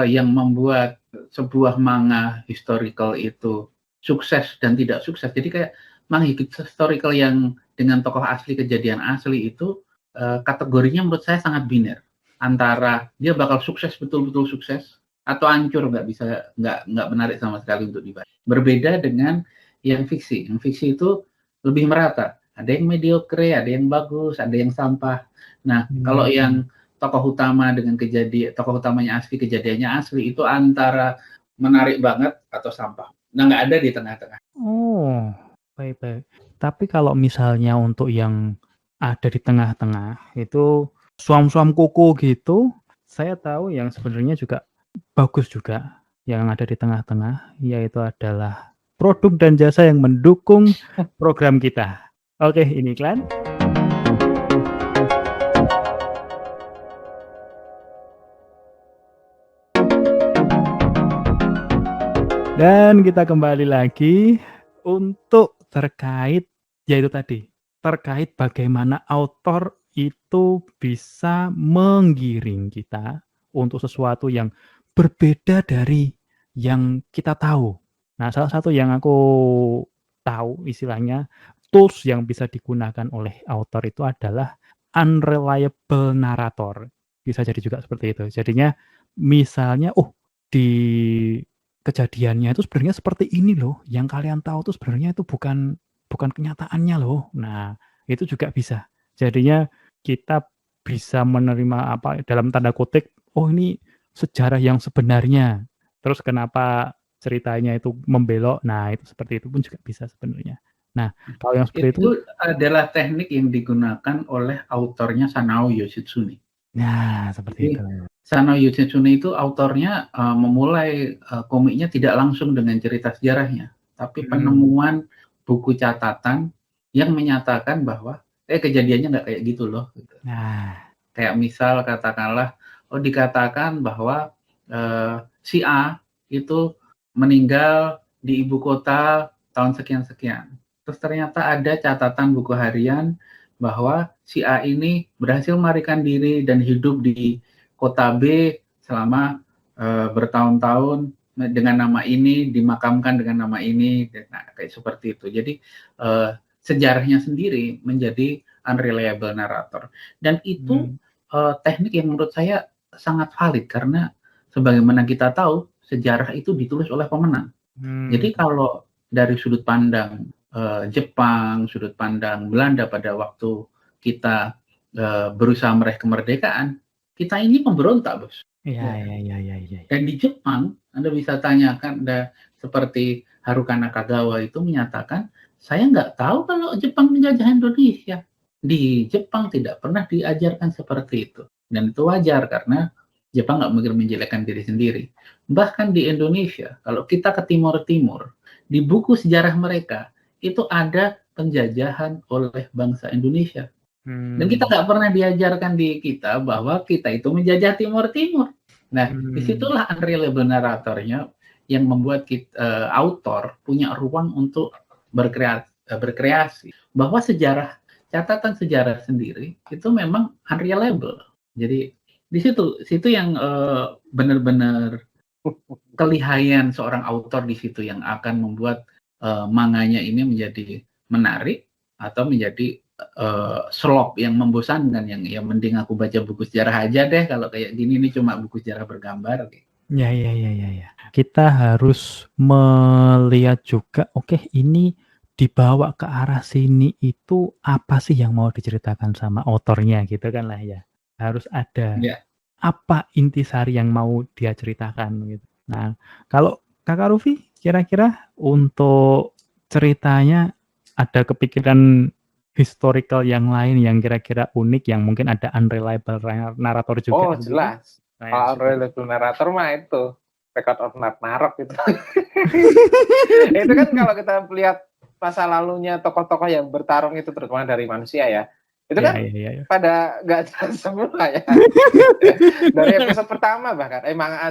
Speaker 3: yang membuat sebuah manga historical itu sukses dan tidak sukses. Jadi kayak manga historical yang dengan tokoh asli, kejadian asli itu kategorinya menurut saya sangat biner. Antara dia bakal sukses, betul-betul sukses, atau hancur, nggak menarik sama sekali untuk dibaca. Berbeda dengan yang fiksi. Yang fiksi itu lebih merata. Ada yang mediocre, ada yang bagus, ada yang sampah. Nah, kalau yang tokoh utama dengan tokoh utamanya asli, kejadiannya asli, itu antara menarik banget atau sampah. Nah, nggak ada di tengah-tengah.
Speaker 1: Oh, baik. Tapi kalau misalnya untuk yang ada di tengah-tengah, itu suam-suam kuku gitu, saya tahu yang sebenarnya juga bagus juga yang ada di tengah-tengah, yaitu adalah produk dan jasa yang mendukung program kita. Oke, ini iklan. Dan kita kembali lagi untuk terkait bagaimana author itu bisa menggiring kita untuk sesuatu yang berbeda dari yang kita tahu. Nah, salah satu yang aku tahu istilahnya tools yang bisa digunakan oleh author itu adalah unreliable narrator. Bisa jadi juga seperti itu. Jadinya misalnya di kejadiannya itu sebenarnya seperti ini loh, yang kalian tahu tuh sebenarnya itu bukan kenyataannya loh. Nah, itu juga bisa. Jadinya kita bisa menerima dalam tanda kutip, ini sejarah yang sebenarnya. Terus kenapa ceritanya itu membelok? Nah, itu seperti itu pun juga bisa sebenarnya. Nah, kalau yang seperti itu
Speaker 3: adalah teknik yang digunakan oleh autornya Sanao Yoshitsune.
Speaker 1: Nah, seperti itu.
Speaker 3: Sanao Yoshitsune itu autornya memulai komiknya tidak langsung dengan cerita sejarahnya, tapi penemuan buku catatan yang menyatakan bahwa kejadiannya nggak kayak gitu loh. Gitu.
Speaker 1: Nah,
Speaker 3: kayak misal katakanlah, dikatakan bahwa si A itu meninggal di ibu kota tahun sekian-sekian. Terus ternyata ada catatan buku harian bahwa si A ini berhasil melarikan diri dan hidup di kota B selama bertahun-tahun dengan nama ini, dimakamkan dengan nama ini, kayak seperti itu. Jadi sejarahnya sendiri menjadi unreliable narrator. Dan itu teknik yang menurut saya sangat valid karena sebagaimana kita tahu sejarah itu ditulis oleh pemenang. Jadi kalau dari sudut pandang Jepang, sudut pandang Belanda pada waktu kita berusaha meraih kemerdekaan, kita ini pemberontak, Bos.
Speaker 1: Iya.
Speaker 3: Dan di Jepang, Anda bisa tanyakan, seperti Haruka Nakagawa itu menyatakan, saya nggak tahu kalau Jepang menjajah Indonesia. Di Jepang tidak pernah diajarkan seperti itu. Dan itu wajar karena Jepang nggak mungkin menjelekkan diri sendiri. Bahkan di Indonesia, kalau kita ke Timur-Timur, di buku sejarah mereka, itu ada penjajahan oleh bangsa Indonesia. Dan kita nggak pernah diajarkan di kita bahwa kita itu menjajah Timur-Timur. Nah, disitulah unreliable narratornya yang membuat kita, autor punya ruang untuk berkreasi. Bahwa catatan sejarah sendiri itu memang unreliable. Jadi di situ yang benar-benar kelihayan seorang autor di situ yang akan membuat manganya ini menjadi menarik atau menjadi slop yang membosankan, yang mending aku baca buku sejarah aja deh kalau kayak gini, ini cuma buku sejarah bergambar.
Speaker 1: Ya. Kita harus melihat juga, oke, ini dibawa ke arah sini itu apa sih yang mau diceritakan sama autornya gitu kan lah ya. Harus ada apa intisari yang mau dia ceritakan gitu. Nah, kalau Kakak Rufi kira-kira untuk ceritanya ada kepikiran historical yang lain yang kira-kira unik yang mungkin ada unreliable narator juga?
Speaker 2: Oh jelas. Kalau unreliable narator mah itu Record of Ragnarok itu. Itu kan kalau kita lihat masa lalunya tokoh-tokoh yang bertarung itu terutama dari manusia ya. Itu kan pada nggak jelas semua ya. Dari episode pertama bahkan,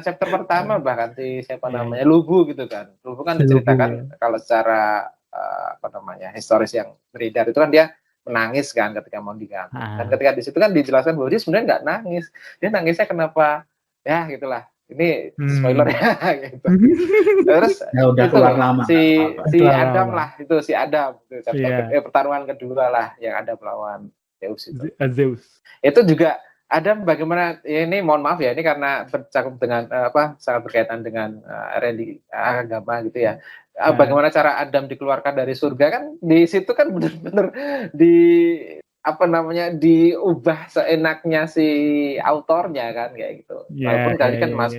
Speaker 2: chapter pertama bahkan siapa namanya Lubu gitu kan. Lubu kan diceritakan kalau secara historis yang beredar itu kan dia menangis kan ketika mau digantung. Dan ketika di situ kan dijelaskan bahwa dia sebenarnya nggak nangis. Dia nangisnya kenapa? Ya gitulah. Ini spoiler ya gitu. Terus
Speaker 3: udah
Speaker 2: itu
Speaker 3: keluar lama.
Speaker 2: Si Adam lah, itu si Adam itu pertarungan kedua lah yang ada melawan Zeus itu.
Speaker 1: Zeus.
Speaker 2: Itu juga Adam bagaimana ini, mohon maaf ya, ini karena bercakup dengan sangat berkaitan dengan religi agama gitu ya. Bagaimana cara Adam dikeluarkan dari surga kan di situ kan benar-benar diubah seenaknya si autornya kan kayak gitu. Walaupun tadi kan Mas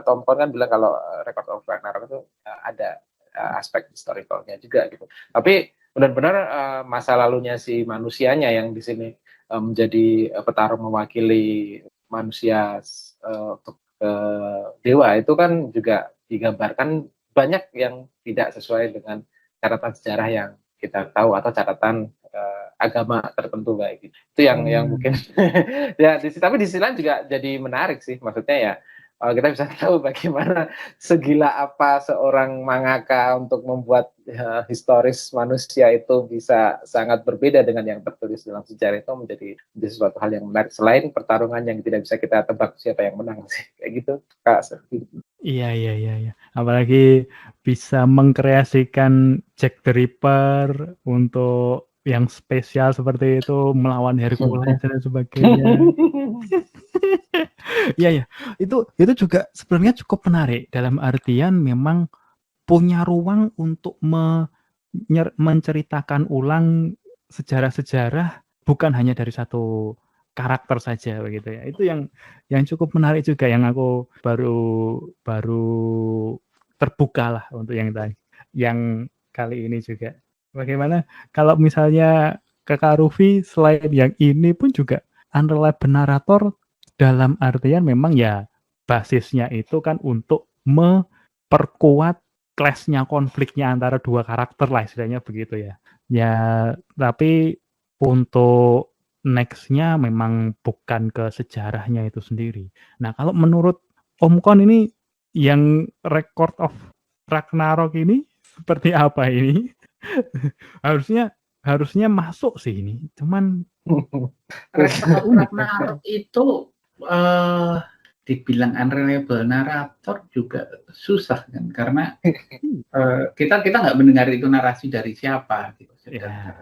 Speaker 2: Tom Pon kan bilang kalau Record of Ragnarok itu ada aspek historicalnya juga gitu. Tapi benar-benar masa lalunya si manusianya yang di sini menjadi petarung mewakili manusia untuk dewa itu kan juga digambarkan banyak yang tidak sesuai dengan catatan sejarah yang kita tahu atau catatan agama tertentu kayak gitu. Itu yang mungkin ya tapi di sisi lain juga jadi menarik sih, maksudnya ya kita bisa tahu bagaimana segila apa seorang mangaka untuk membuat historis manusia itu bisa sangat berbeda dengan yang tertulis dalam sejarah, itu menjadi sesuatu hal yang menarik selain pertarungan yang tidak bisa kita tebak siapa yang menang sih kayak gitu Kak.
Speaker 1: Iya. Apalagi bisa mengkreasikan Jack the Ripper untuk yang spesial seperti itu melawan Hercules dan sebagainya. Iya. Itu juga sebenarnya cukup menarik dalam artian memang punya ruang untuk menceritakan ulang sejarah-sejarah bukan hanya dari satu karakter saja begitu ya. Itu yang cukup menarik juga, yang aku baru terbuka lah untuk yang kali ini juga. Bagaimana kalau misalnya Kakak Rufi selain yang ini pun juga unreliable narator dalam artian memang ya basisnya itu kan untuk memperkuat clash-nya, konfliknya antara dua karakter lah istilahnya begitu ya. Ya, tapi untuk next-nya memang bukan ke sejarahnya itu sendiri. Nah, kalau menurut Om Kon ini yang Record of Ragnarok ini seperti apa ini? harusnya masuk sih ini. Cuman
Speaker 3: Ragnarok itu dibilang unreliable narator juga susah kan, karena kita nggak mendengar itu narasi dari siapa gitu.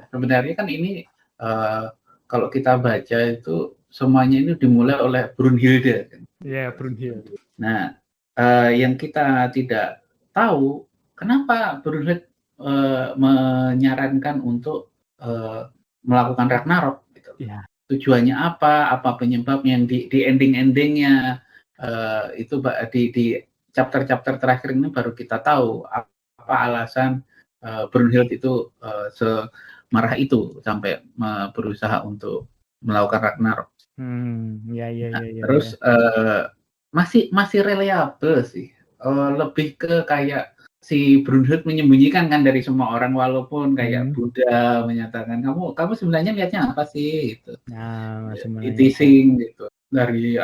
Speaker 3: Sebenarnya kan ini kalau kita baca itu semuanya ini dimulai oleh Brunhilde kan.
Speaker 1: Brunhilde.
Speaker 3: Nah, yang kita tidak tahu kenapa Brunhilde menyarankan untuk melakukan Ragnarok gitu. tujuannya apa penyebabnya, yang di ending-endingnya itu di chapter-chapter terakhir ini baru kita tahu apa alasan Brunhild itu semarah itu sampai berusaha untuk melakukan Ragnarok.
Speaker 1: Ya, ya,
Speaker 3: Nah,
Speaker 1: ya, ya,
Speaker 3: terus
Speaker 1: ya.
Speaker 3: masih reliable sih. Lebih ke kayak si Brunhild menyembunyikan kan dari semua orang, walaupun kayak Buddha menyatakan kamu sebenarnya lihatnya apa sih gitu.
Speaker 1: Nah, sebenarnya.
Speaker 3: Teasing gitu. Dari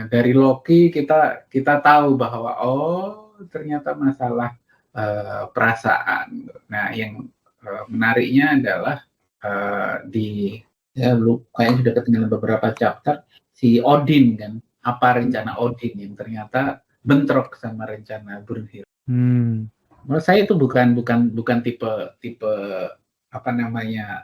Speaker 3: dari Loki kita tahu bahwa ternyata masalah perasaan. Nah, yang menariknya adalah di kayaknya sudah ketinggalan beberapa chapter, si Odin kan, apa rencana Odin yang ternyata bentrok sama rencana Brunhild. Menurut saya itu bukan tipe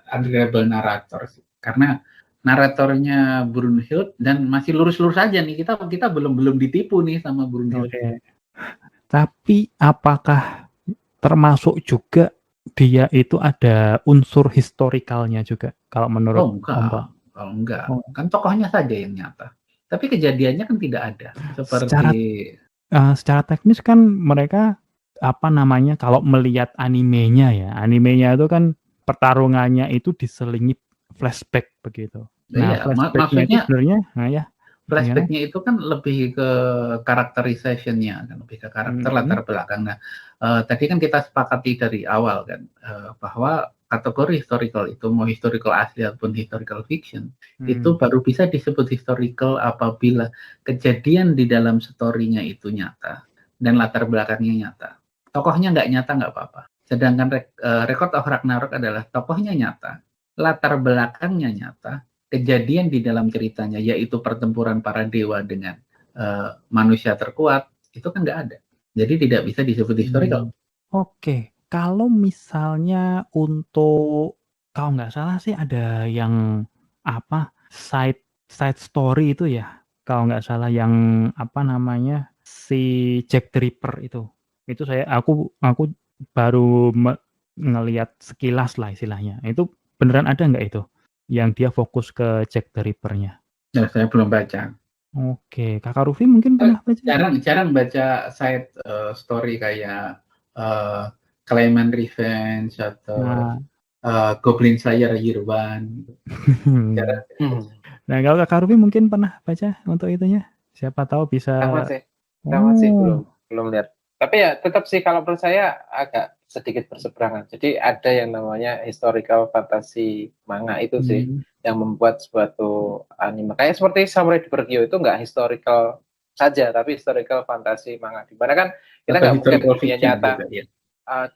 Speaker 3: unreliable narator sih, karena naratornya Brunhild dan masih lurus-lurus aja nih, kita belum ditipu nih sama Brunhild.
Speaker 1: Oke. Tapi apakah termasuk juga dia itu ada unsur historikalnya juga kalau menurut
Speaker 3: enggak. Kan tokohnya saja yang nyata. Tapi kejadiannya kan tidak ada.
Speaker 1: Secara teknis kan mereka kalau melihat animenya itu kan pertarungannya itu diselingi flashback begitu. Nah, flashback-nya itu sebenarnya
Speaker 3: flashback-nya itu kan lebih ke karakterization-nya, kan lebih ke karakter latar belakang. Nah, tadi kan kita sepakati dari awal kan bahwa kategori historical itu mau historical asli ataupun historical fiction itu baru bisa disebut historical apabila kejadian di dalam story-nya itu nyata dan latar belakangnya nyata. Tokohnya nggak nyata nggak apa-apa. Sedangkan Record of Ragnarok adalah tokohnya nyata, latar belakangnya nyata, kejadian di dalam ceritanya yaitu pertempuran para dewa dengan manusia terkuat itu kan nggak ada. Jadi tidak bisa disebut historical.
Speaker 1: Oke, kalau misalnya untuk kalau nggak salah sih ada yang side story itu ya. Kalau nggak salah yang si Jack the Ripper itu. Itu aku baru ngelihat sekilas lah istilahnya. Itu beneran ada nggak itu? Yang dia fokus ke Jack the Ripper-nya.
Speaker 3: Nah, saya belum baca.
Speaker 1: Oke, Kakak Rufi mungkin pernah baca?
Speaker 3: Jarang baca side story kayak Clayman Revenge atau Goblin Slayer Year One.
Speaker 1: Nah, kalau Kakak Rufi mungkin pernah baca untuk itunya? Siapa tahu bisa.
Speaker 2: Sama sih belum lihat. Tapi ya tetap sih kalau menurut saya agak sedikit berseberangan. Jadi ada yang namanya historical fantasy manga itu sih yang membuat suatu anime. Kayak seperti Samurai Depergyo itu nggak historical saja, tapi historical fantasy manga. Dimana kan kita nggak mungkin dunia nyata,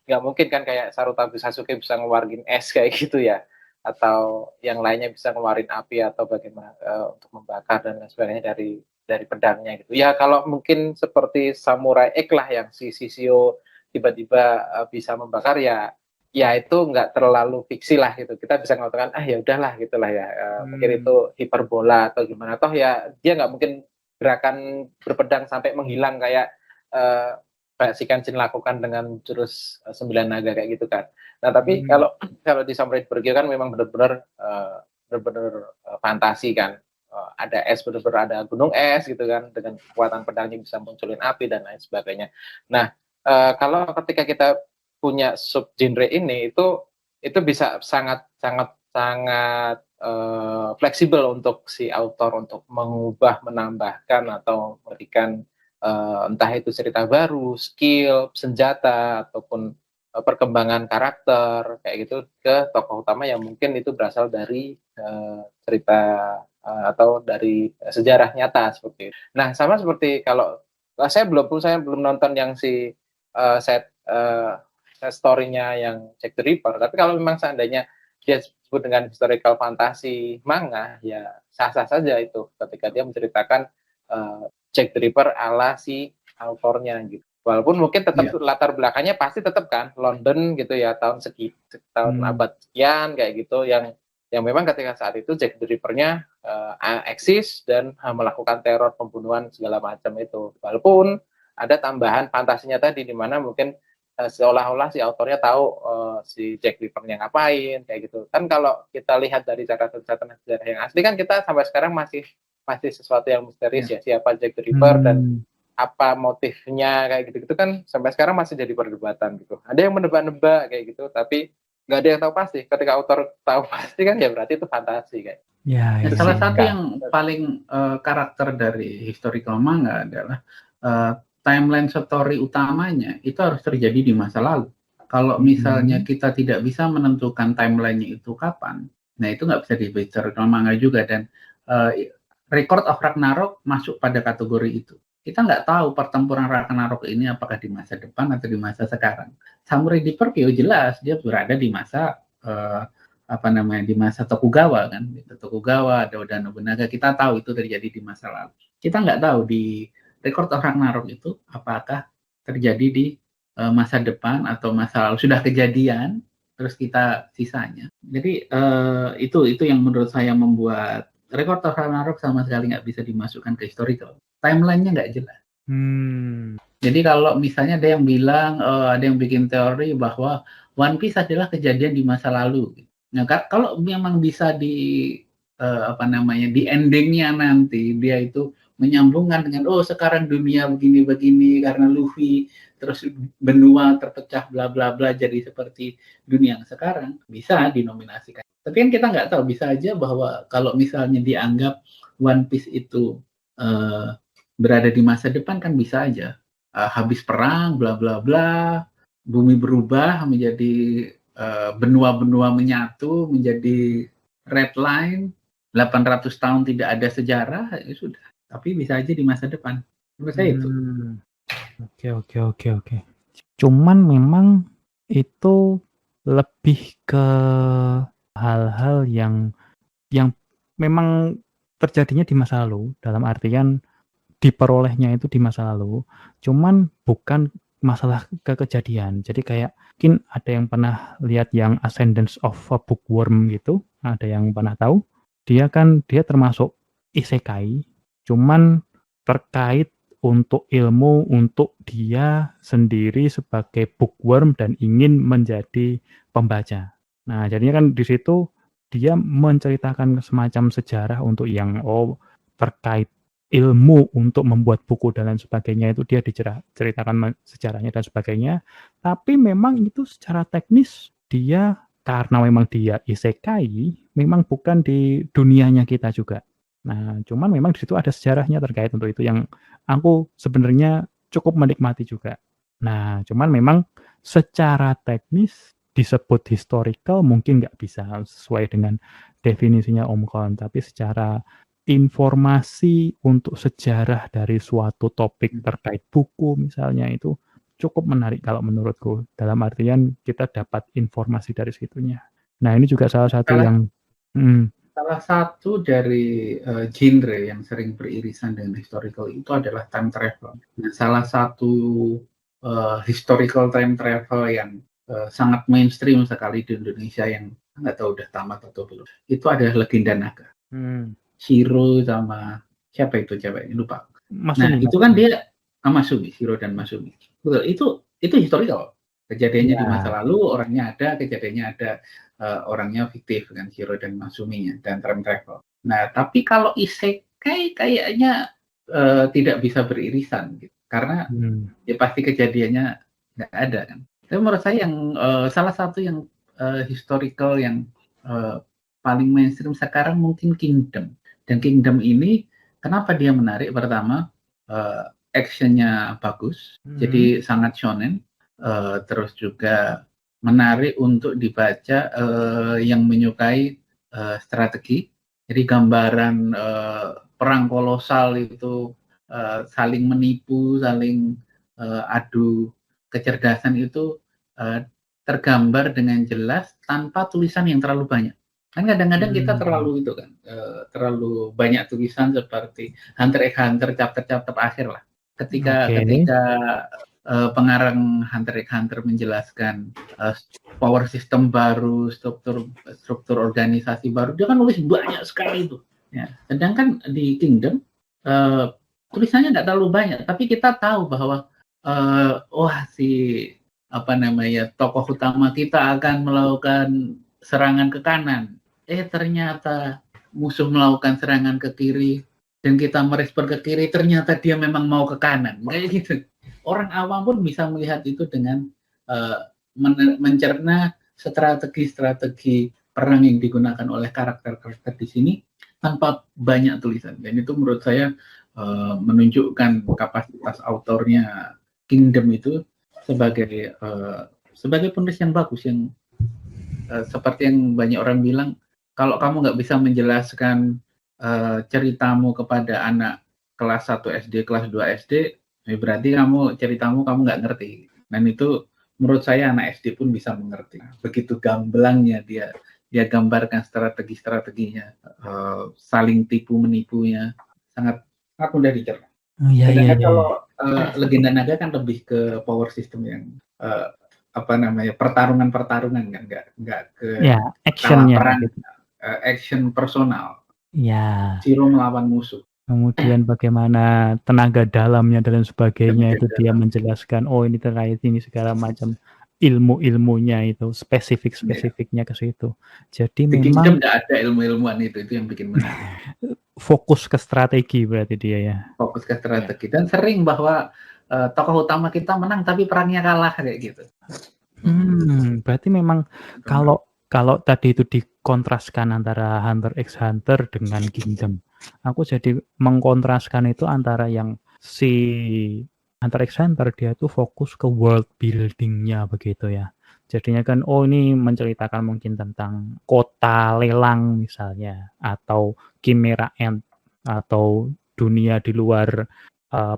Speaker 2: nggak mungkin kan kayak Sarutabi Sasuke bisa ngeluarin es kayak gitu ya, atau yang lainnya bisa ngeluarin api atau bagaimana untuk membakar dan lain sebagainya dari pedangnya gitu. Ya kalau mungkin seperti Samurai X lah yang si Shishio tiba-tiba bisa membakar ya itu nggak terlalu fiksi lah gitu. Kita bisa mengatakan ya udahlah gitulah ya. Mungkin itu hiperbola atau gimana. Toh ya dia nggak mungkin gerakan berpedang sampai menghilang kayak si Kenshin lakukan dengan jurus 9 naga kayak gitu kan. Nah tapi kalau di Samurai Depergyo kan memang benar-benar fantasi kan. Ada es, benar-benar ada gunung es gitu kan, dengan kekuatan pedangnya bisa munculin api dan lain sebagainya. Nah, kalau ketika kita punya sub genre ini itu bisa sangat fleksibel untuk si autor untuk mengubah, menambahkan atau memberikan entah itu cerita baru, skill, senjata ataupun perkembangan karakter kayak gitu ke tokoh utama yang mungkin itu berasal dari cerita atau dari sejarah nyata seperti itu. Nah, sama seperti kalau saya belum nonton yang si set story-nya yang Jack the Ripper, tapi kalau memang seandainya dia disebut dengan historical fantasy manga, ya sah-sah saja itu ketika dia menceritakan Jack the Ripper ala si autornya gitu. Walaupun mungkin tetap latar belakangnya pasti tetap kan London gitu ya, tahun abad sekian kayak gitu, yang memang ketika saat itu Jack the Ripper-nya eksis dan melakukan teror, pembunuhan segala macam itu. Walaupun ada tambahan fantasinya tadi di mana mungkin seolah-olah si autornya tahu si Jack Ripper-nya ngapain kayak gitu. Kan kalau kita lihat dari catatan sejarah yang asli kan kita sampai sekarang masih sesuatu yang misterius ya, siapa Jack the Ripper dan apa motifnya kayak gitu-gitu kan sampai sekarang masih jadi perdebatan gitu. Ada yang menebak-nebak kayak gitu, tapi nggak ada yang tahu pasti. Ketika autor tahu pasti kan ya berarti itu fantasi kayak.
Speaker 1: Ya,
Speaker 3: Dan salah satu yang paling karakter dari historical manga adalah timeline story utamanya itu harus terjadi di masa lalu. Kalau misalnya kita tidak bisa menentukan timelinenya itu kapan, nah itu nggak bisa di historical manga juga. Dan Record of Ragnarok masuk pada kategori itu. Kita nggak tahu pertempuran Ragnarok ini apakah di masa depan atau di masa sekarang. Samurai Deeper jelas dia berada di masa di masa Tokugawa kan. Tokugawa, ada Oda Nobunaga, kita tahu itu terjadi di masa lalu. Kita nggak tahu di Record of Ragnarok itu apakah terjadi di masa depan atau masa lalu, sudah kejadian terus kita sisanya. Jadi itu yang menurut saya membuat Record of Ragnarok sama sekali nggak bisa dimasukkan ke historical. Timeline-nya nggak jelas. Jadi kalau misalnya ada yang bilang, ada yang bikin teori bahwa One Piece adalah kejadian di masa lalu. Nah, kalau memang bisa di di endingnya nanti dia itu menyambungkan dengan sekarang dunia begini-begini karena Luffy, terus benua terpecah bla bla bla jadi seperti dunia yang sekarang, bisa dinominasikan. Tapi kan kita nggak tahu, bisa aja bahwa kalau misalnya dianggap One Piece itu berada di masa depan kan bisa aja habis perang bla bla bla, bumi berubah menjadi benua-benua menyatu menjadi red line, 800 tahun tidak ada sejarah, ya sudah. Tapi bisa aja di masa depan. Menurut saya itu.
Speaker 1: Oke. Cuman memang itu lebih ke hal-hal yang memang terjadinya di masa lalu, dalam artian diperolehnya itu di masa lalu, cuman bukan masalah kejadian. Jadi kayak mungkin ada yang pernah lihat yang Ascendance of a Bookworm gitu, ada yang pernah tahu? Dia termasuk isekai, cuman terkait untuk ilmu untuk dia sendiri sebagai bookworm dan ingin menjadi pembaca. Nah, jadinya kan di situ dia menceritakan semacam sejarah untuk yang terkait ilmu untuk membuat buku dan lain sebagainya, itu dia diceritakan sejarahnya dan sebagainya. Tapi memang itu secara teknis dia, karena memang dia isekai, memang bukan di dunianya kita juga. Nah, cuman memang di situ ada sejarahnya terkait untuk itu yang aku sebenarnya cukup menikmati juga. Nah, cuman memang secara teknis disebut historical mungkin nggak bisa sesuai dengan definisinya Om Kon, tapi secara informasi untuk sejarah dari suatu topik terkait buku misalnya itu cukup menarik kalau menurutku, dalam artian kita dapat informasi dari situnya. Nah, ini juga salah satu
Speaker 3: salah satu dari genre yang sering beririsan dengan historical itu adalah time travel. Nah, salah satu historical time travel yang sangat mainstream sekali di Indonesia yang nggak tahu udah tamat atau belum, itu adalah Legenda Naga. Shiro sama siapa itu ceweknya, lupa. Masumi, itu kan dia Masumi, Shiro dan Masumi. Betul, itu historical. Kejadiannya di masa lalu, orangnya ada, kejadiannya ada, orangnya fiktif kan, Shiro dan Masuminya, dan time travel. Nah, tapi kalau isekai kayaknya tidak bisa beririsan gitu. Karena ya pasti kejadiannya nggak ada kan. Tapi menurut saya yang salah satu yang historical yang paling mainstream sekarang mungkin Kingdom. Dan Kingdom ini kenapa dia menarik? Pertama, actionnya bagus, jadi sangat shonen. Terus juga menarik untuk dibaca yang menyukai strategi. Jadi gambaran perang kolosal itu saling menipu, saling adu kecerdasan itu tergambar dengan jelas tanpa tulisan yang terlalu banyak. Kan kadang-kadang kita terlalu itu kan, terlalu banyak tulisan seperti Hunter x Hunter chapter-chapter akhir lah. Ketika pengarang Hunter x Hunter menjelaskan power system baru, struktur organisasi baru, dia kan nulis banyak sekali itu. Ya. Sedangkan di Kingdom tulisannya nggak terlalu banyak, tapi kita tahu bahwa si tokoh utama kita akan melakukan serangan ke kanan. Ternyata musuh melakukan serangan ke kiri dan kita merespon ke kiri, ternyata dia memang mau ke kanan. Kayak gitu. Orang awam pun bisa melihat itu dengan mencerna strategi-strategi perang yang digunakan oleh karakter-karakter di sini tanpa banyak tulisan. Dan itu menurut saya menunjukkan kapasitas autornya Kingdom itu sebagai penulis yang bagus, yang seperti yang banyak orang bilang, kalau kamu nggak bisa menjelaskan ceritamu kepada anak kelas 1 SD, kelas 2 SD, berarti ceritamu kamu nggak ngerti. Dan itu menurut saya anak SD pun bisa mengerti. Begitu gamblangnya dia gambarkan strategi-strateginya, saling tipu-menipunya, sangat mudah dicerna. Sedangkan kalau Legenda Naga kan lebih ke power system yang pertarungan kan, nggak ke
Speaker 1: actionnya,
Speaker 3: perang, action personal.
Speaker 1: Ya.
Speaker 3: Zero melawan musuh.
Speaker 1: Kemudian bagaimana tenaga dalamnya dan sebagainya itu dia menjelaskan, oh ini terkait ini segala macam ilmu-ilmunya itu spesifiknya ke situ. Jadi memang
Speaker 3: nggak ada ilmu-ilmuan itu yang bikin menarik.
Speaker 1: Fokus ke strategi berarti dia ya.
Speaker 3: Fokus ke strategi dan sering bahwa tokoh utama kita menang tapi perangnya kalah kayak gitu.
Speaker 1: Berarti memang kalau tadi itu dikontraskan antara Hunter x Hunter dengan Kingdom, aku jadi mengkontraskan itu antara yang si Hunter x Hunter dia tuh fokus ke world building-nya begitu ya. Jadinya kan ini menceritakan mungkin tentang kota lelang misalnya, atau Chimera Ant, atau dunia di luar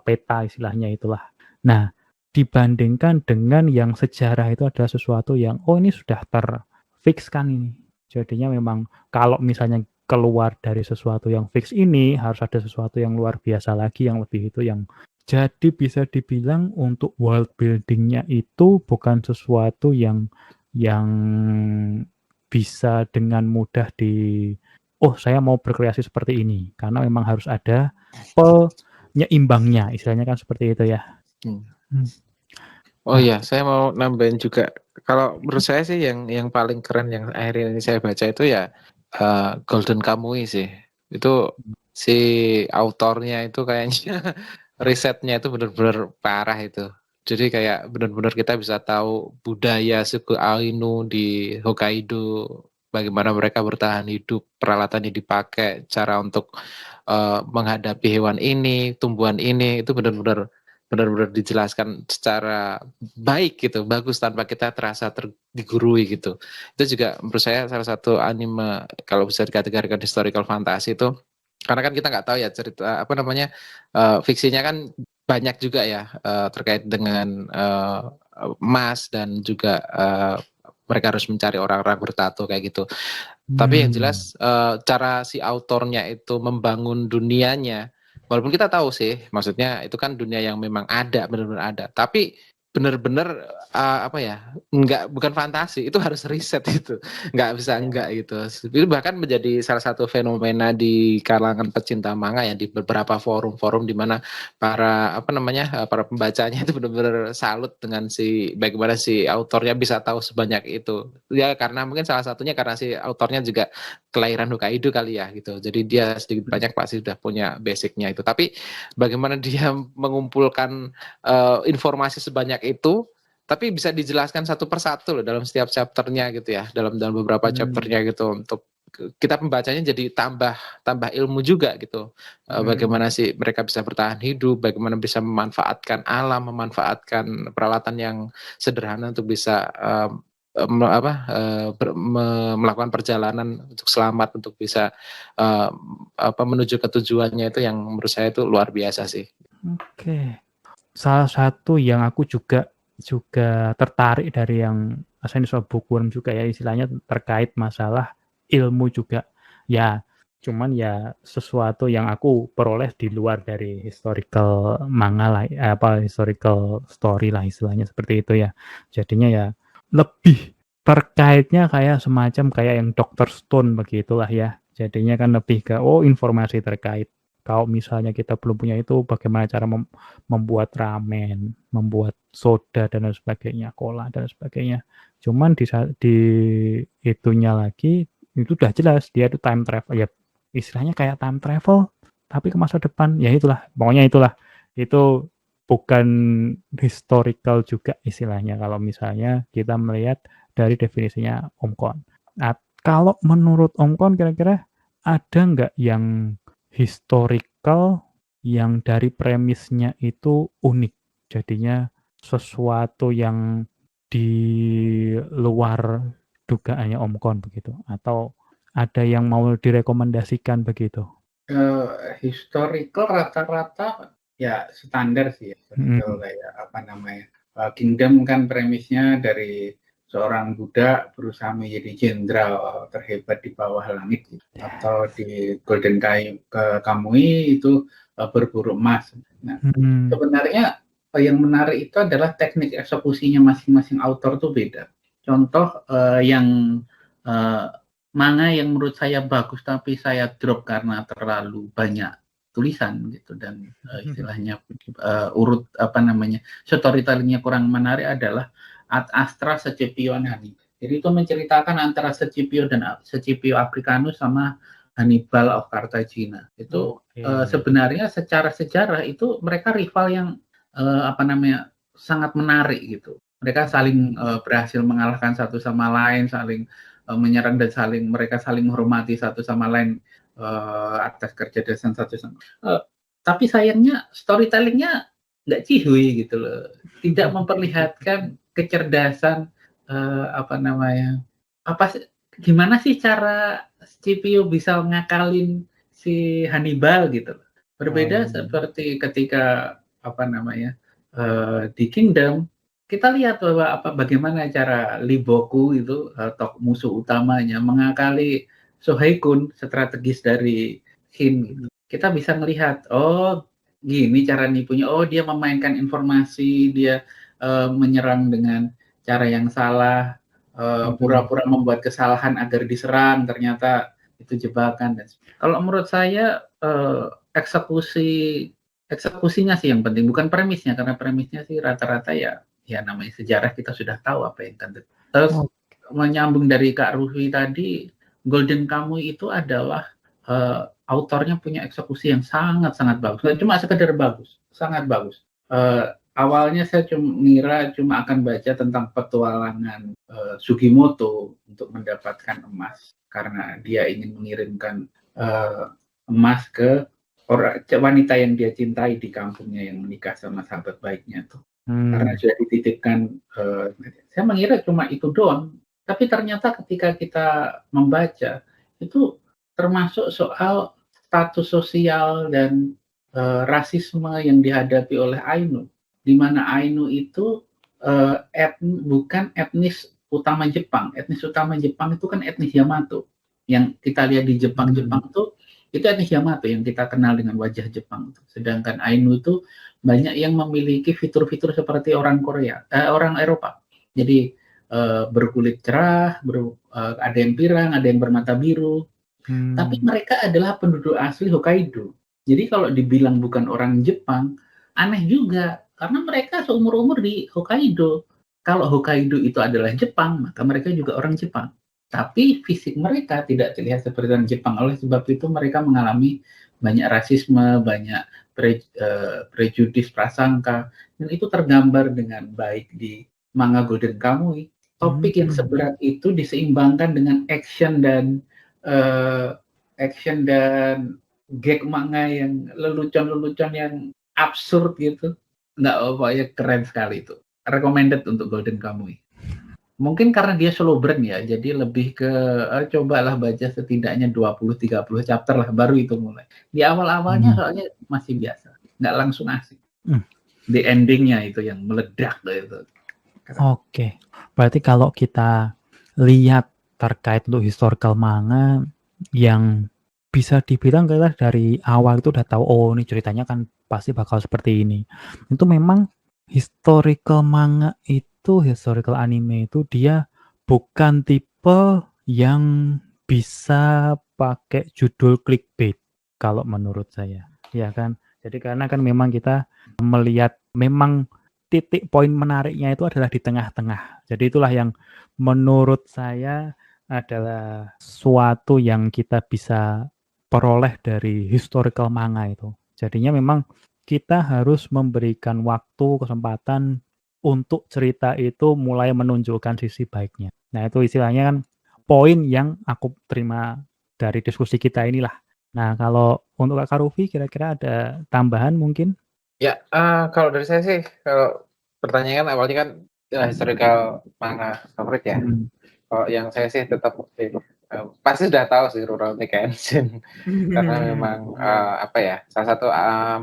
Speaker 1: peta istilahnya itulah. Nah, dibandingkan dengan yang sejarah itu adalah sesuatu yang ini sudah terfix kan ini. Jadinya memang kalau misalnya keluar dari sesuatu yang fix ini harus ada sesuatu yang luar biasa lagi, yang lebih itu, yang jadi bisa dibilang untuk world building-nya itu bukan sesuatu yang bisa dengan mudah saya mau berkreasi seperti ini, karena memang harus ada penyeimbangnya, istilahnya kan seperti itu ya.
Speaker 2: Oh iya, saya mau nambahin juga. Kalau menurut saya sih yang paling keren yang akhirnya ini saya baca itu ya Golden Kamuy sih. Itu si autornya itu kayaknya risetnya itu benar-benar parah itu. Jadi kayak benar-benar kita bisa tahu budaya suku Ainu di Hokkaido, bagaimana mereka bertahan hidup, peralatan yang dipakai, cara untuk menghadapi hewan ini, tumbuhan ini, itu benar-benar dijelaskan secara baik gitu, bagus tanpa kita terasa digurui gitu. Itu juga menurut saya salah satu anime kalau bisa dikategorikan historical fantasy itu, karena kan kita nggak tahu ya cerita fiksinya kan banyak juga ya terkait dengan emas dan juga mereka harus mencari orang-orang bertato kayak gitu. Tapi yang jelas cara si autornya itu membangun dunianya, walaupun kita tahu sih, maksudnya itu kan dunia yang memang ada, benar-benar ada. Tapi benar-benar bukan fantasi, itu harus riset itu, nggak bisa enggak gitu. Itu bahkan menjadi salah satu fenomena di kalangan pecinta manga ya, di beberapa forum-forum di mana para pembacanya itu benar-benar salut dengan bagaimana si autornya bisa tahu sebanyak itu. Ya karena mungkin salah satunya karena si autornya juga kelahiran Hokkaido kali ya gitu. Jadi dia sedikit banyak pasti sudah punya basicnya itu. Tapi bagaimana dia mengumpulkan informasi sebanyak itu, tapi bisa dijelaskan satu persatu loh dalam setiap chapternya gitu ya, dalam beberapa chapternya gitu, untuk kita pembacanya jadi tambah ilmu juga gitu. Bagaimana sih mereka bisa bertahan hidup, bagaimana bisa memanfaatkan alam, memanfaatkan peralatan yang sederhana untuk bisa melakukan perjalanan untuk selamat, untuk bisa menuju ke tujuannya, itu yang menurut saya itu luar biasa sih.
Speaker 1: Oke. Salah satu yang aku juga tertarik dari yang ini soal bookworm juga ya, istilahnya terkait masalah ilmu juga. Ya, cuman ya sesuatu yang aku peroleh di luar dari historical manga lah, historical story lah istilahnya seperti itu ya. Jadinya ya lebih terkaitnya kayak semacam kayak yang Dr. Stone begitulah ya. Jadinya kan lebih ke informasi terkait Kalau misalnya kita belum punya itu, bagaimana cara membuat ramen, membuat soda dan lain sebagainya, cola dan sebagainya. Cuman di itunya lagi itu udah jelas dia itu time travel ya, istilahnya kayak time travel tapi ke masa depan. Ya itulah, pokoknya itulah. Itu bukan historical juga istilahnya kalau misalnya kita melihat dari definisinya Om Kon. Nah, kalau menurut Om Kon kira-kira ada nggak yang historical yang dari premisnya itu unik, jadinya sesuatu yang di luar dugaannya Om Kon begitu, atau ada yang mau direkomendasikan begitu?
Speaker 3: Historical rata-rata ya standar sih ya.
Speaker 1: Hmm.
Speaker 3: Kayak apa namanya, Kingdom kan premisnya dari seorang budak berusaha menjadi jenderal terhebat di bawah langit, atau di Golden Kamuy itu berburu emas. Nah, sebenarnya yang menarik itu adalah teknik eksekusinya masing-masing author tuh beda. Contoh yang manga yang menurut saya bagus tapi saya drop karena terlalu banyak tulisan gitu, dan istilahnya urut apa namanya, storytellingnya kurang menarik, adalah Ad Astra Secipio Hani. Jadi itu menceritakan antara Secipio Africanus sama Hannibal of Cartagena. Itu sebenarnya secara sejarah itu mereka rival yang apa namanya, sangat menarik gitu. Mereka saling berhasil mengalahkan satu sama lain, saling menyerang dan mereka saling menghormati satu sama lain atas kecerdasan satu sama lain. Tapi sayangnya storytellingnya nggak cihuy gitu loh, tidak memperlihatkan kecerdasan apa namanya, gimana sih cara Scipio bisa ngakalin si Hannibal gitu. Berbeda seperti ketika apa namanya di Kingdom, kita lihat bahwa bagaimana cara Liboku itu musuh utamanya mengakali Sohaikun, strategis dari Shin gitu. Kita bisa melihat, oh gini cara nipunya, oh dia memainkan informasi, dia menyerang dengan cara yang salah, pura-pura membuat kesalahan agar diserang, ternyata itu jebakan. Dan kalau menurut saya eksekusinya sih yang penting, bukan premisnya, karena premisnya sih rata-rata ya namanya sejarah kita sudah tahu apa yang akan terjadi. Terus menyambung dari Kak Rufi tadi, Golden Kamuy itu adalah autornya punya eksekusi yang sangat-sangat bagus. Nggak cuma sekedar bagus, sangat bagus. Awalnya saya cuma akan baca tentang petualangan Sugimoto untuk mendapatkan emas, karena dia ingin mengirimkan emas ke wanita yang dia cintai di kampungnya yang menikah sama sahabat baiknya tuh. Karena sudah dititipkan, saya mengira cuma itu doang. Tapi ternyata ketika kita membaca, itu termasuk soal status sosial dan rasisme yang dihadapi oleh Ainu, di mana Ainu itu bukan etnis utama Jepang. Etnis utama Jepang itu kan etnis Yamato. Yang kita lihat di Jepang itu etnis Yamato yang kita kenal dengan wajah Jepang. Sedangkan Ainu itu banyak yang memiliki fitur-fitur seperti orang orang Eropa. Jadi berkulit cerah, ada yang pirang, ada yang bermata biru. Tapi mereka adalah penduduk asli Hokkaido. Jadi kalau dibilang bukan orang Jepang, aneh juga, karena mereka seumur-umur di Hokkaido. Kalau Hokkaido itu adalah Jepang, maka mereka juga orang Jepang. Tapi fisik mereka tidak terlihat seperti orang Jepang. Oleh sebab itu mereka mengalami banyak rasisme, banyak prejudis, prasangka, dan itu tergambar dengan baik di manga Golden Kamuy. Topik yang seberat itu diseimbangkan dengan action dan gag manga yang lelucon-lelucon yang absurd gitu. Nggak apa ya, keren sekali itu. Recommended untuk Golden Kamuy. Mungkin karena dia slow burn ya, jadi lebih ke cobalah baca setidaknya 20-30 chapter lah, baru itu mulai. Di awal-awalnya soalnya masih biasa, nggak langsung asik. Di endingnya itu yang meledak gitu.
Speaker 1: Oke, berarti kalau kita lihat terkait untuk historical manga yang bisa dibilang kita dari awal itu udah tahu, oh ini ceritanya kan pasti bakal seperti ini. Itu memang historical manga itu, historical anime itu dia bukan tipe yang bisa pakai judul clickbait kalau menurut saya. ya kan. Jadi karena kan memang kita melihat memang titik poin menariknya itu adalah di tengah-tengah. Jadi itulah yang menurut saya adalah suatu yang kita bisa peroleh dari historical manga itu. Jadinya memang kita harus memberikan waktu, kesempatan untuk cerita itu mulai menunjukkan sisi baiknya. Nah, itu istilahnya kan poin yang aku terima dari diskusi kita inilah. Nah, kalau untuk Kak Rufi kira-kira ada tambahan mungkin?
Speaker 2: Ya, kalau dari saya sih, kalau pertanyaan awalnya kan historical manga favorit ya. Kalau yang saya sih tetap pasti sudah tahu sih Rurouni Kenshin karena memang apa ya, salah satu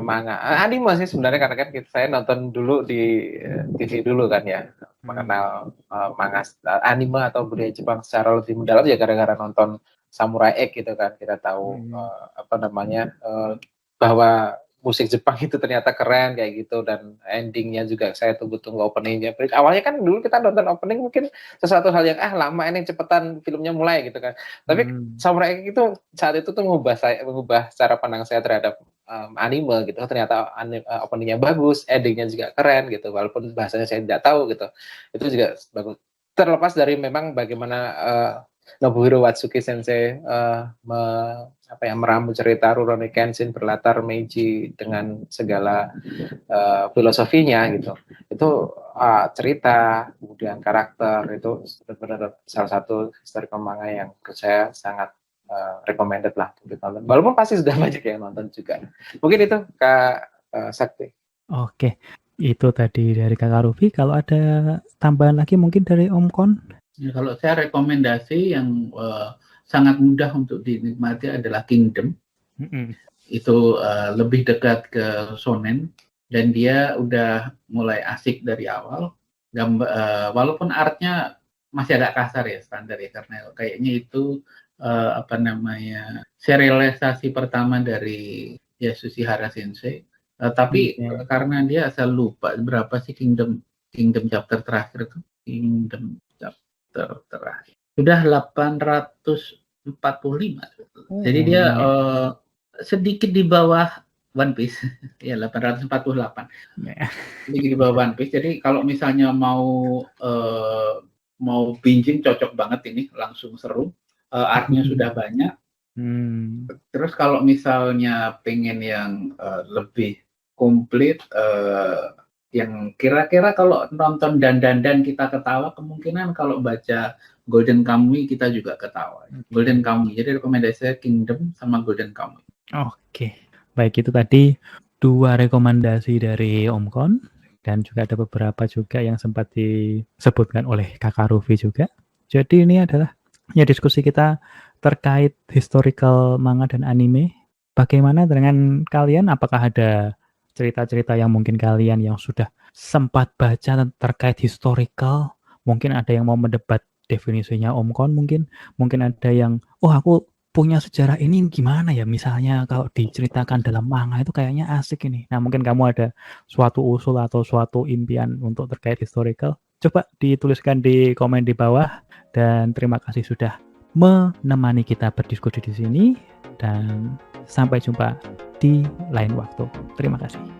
Speaker 2: manga anime sih sebenarnya, karena kan saya nonton dulu di TV dulu kan ya, mengenal manga anime atau budaya Jepang secara lebih mendalam ya gara-gara nonton Samurai X gitu kan. Kita tahu apa namanya bahwa musik Jepang itu ternyata keren kayak gitu, dan endingnya juga saya tunggu-tunggu openingnya. Awalnya kan dulu kita nonton opening mungkin sesuatu hal yang lama ini, cepetan filmnya mulai gitu kan. Tapi Samurai X itu saat itu tuh mengubah cara pandang saya terhadap anime gitu. Ternyata openingnya bagus, endingnya juga keren gitu, walaupun bahasanya saya tidak tahu gitu. Itu juga bagus. Terlepas dari memang bagaimana Nobuhiro Watsuki Sensei meramu cerita Rurouni Kenshin berlatar Meiji dengan segala filosofinya gitu. Itu cerita, kemudian karakter itu benar-benar salah satu historical manga yang menurut saya sangat recommended lah untuk ditonton. Walaupun pasti sudah banyak yang nonton juga. Mungkin itu Kak Sakti.
Speaker 1: Oke, itu tadi dari Kak Rufi. Kalau ada tambahan lagi mungkin dari Om Kon?
Speaker 3: Ya, kalau saya rekomendasi yang sangat mudah untuk dinikmati adalah Kingdom. Itu lebih dekat ke shonen dan dia udah mulai asik dari awal. Walaupun artnya masih agak kasar ya, standar ya, karena kayaknya itu serialisasi pertama dari Yasushihara Sensei. Tapi karena dia saya lupa berapa sih Kingdom chapter terakhir itu. Kingdom chapter terakhir sudah 845. Jadi dia sedikit di bawah One Piece. Ya, 848. Sedikit di bawah One Piece. Jadi kalau misalnya mau binging cocok banget ini, langsung seru. Artnya sudah banyak. Terus kalau misalnya pengen yang lebih komplit, yang kira-kira kalau nonton dan kita ketawa, kemungkinan kalau baca Golden Kamuy kita juga ketawa. Golden Kamuy. Jadi rekomendasi saya Kingdom sama Golden Kamuy.
Speaker 1: Oke, baik, itu tadi 2 rekomendasi dari Om Kon, dan juga ada beberapa juga yang sempat disebutkan oleh Kakak Rufi juga. Jadi ini adalah diskusi kita terkait historical manga dan anime. Bagaimana dengan kalian? Apakah ada cerita-cerita yang mungkin kalian yang sudah sempat baca terkait historical? Mungkin ada yang mau mendebat definisinya Om Kon, mungkin ada yang aku punya sejarah ini gimana ya, misalnya kalau diceritakan dalam manga itu kayaknya asik ini. Nah, mungkin kamu ada suatu usul atau suatu impian untuk terkait historical, coba dituliskan di komen di bawah. Dan terima kasih sudah menemani kita berdiskusi di sini, dan sampai jumpa di lain waktu. Terima kasih.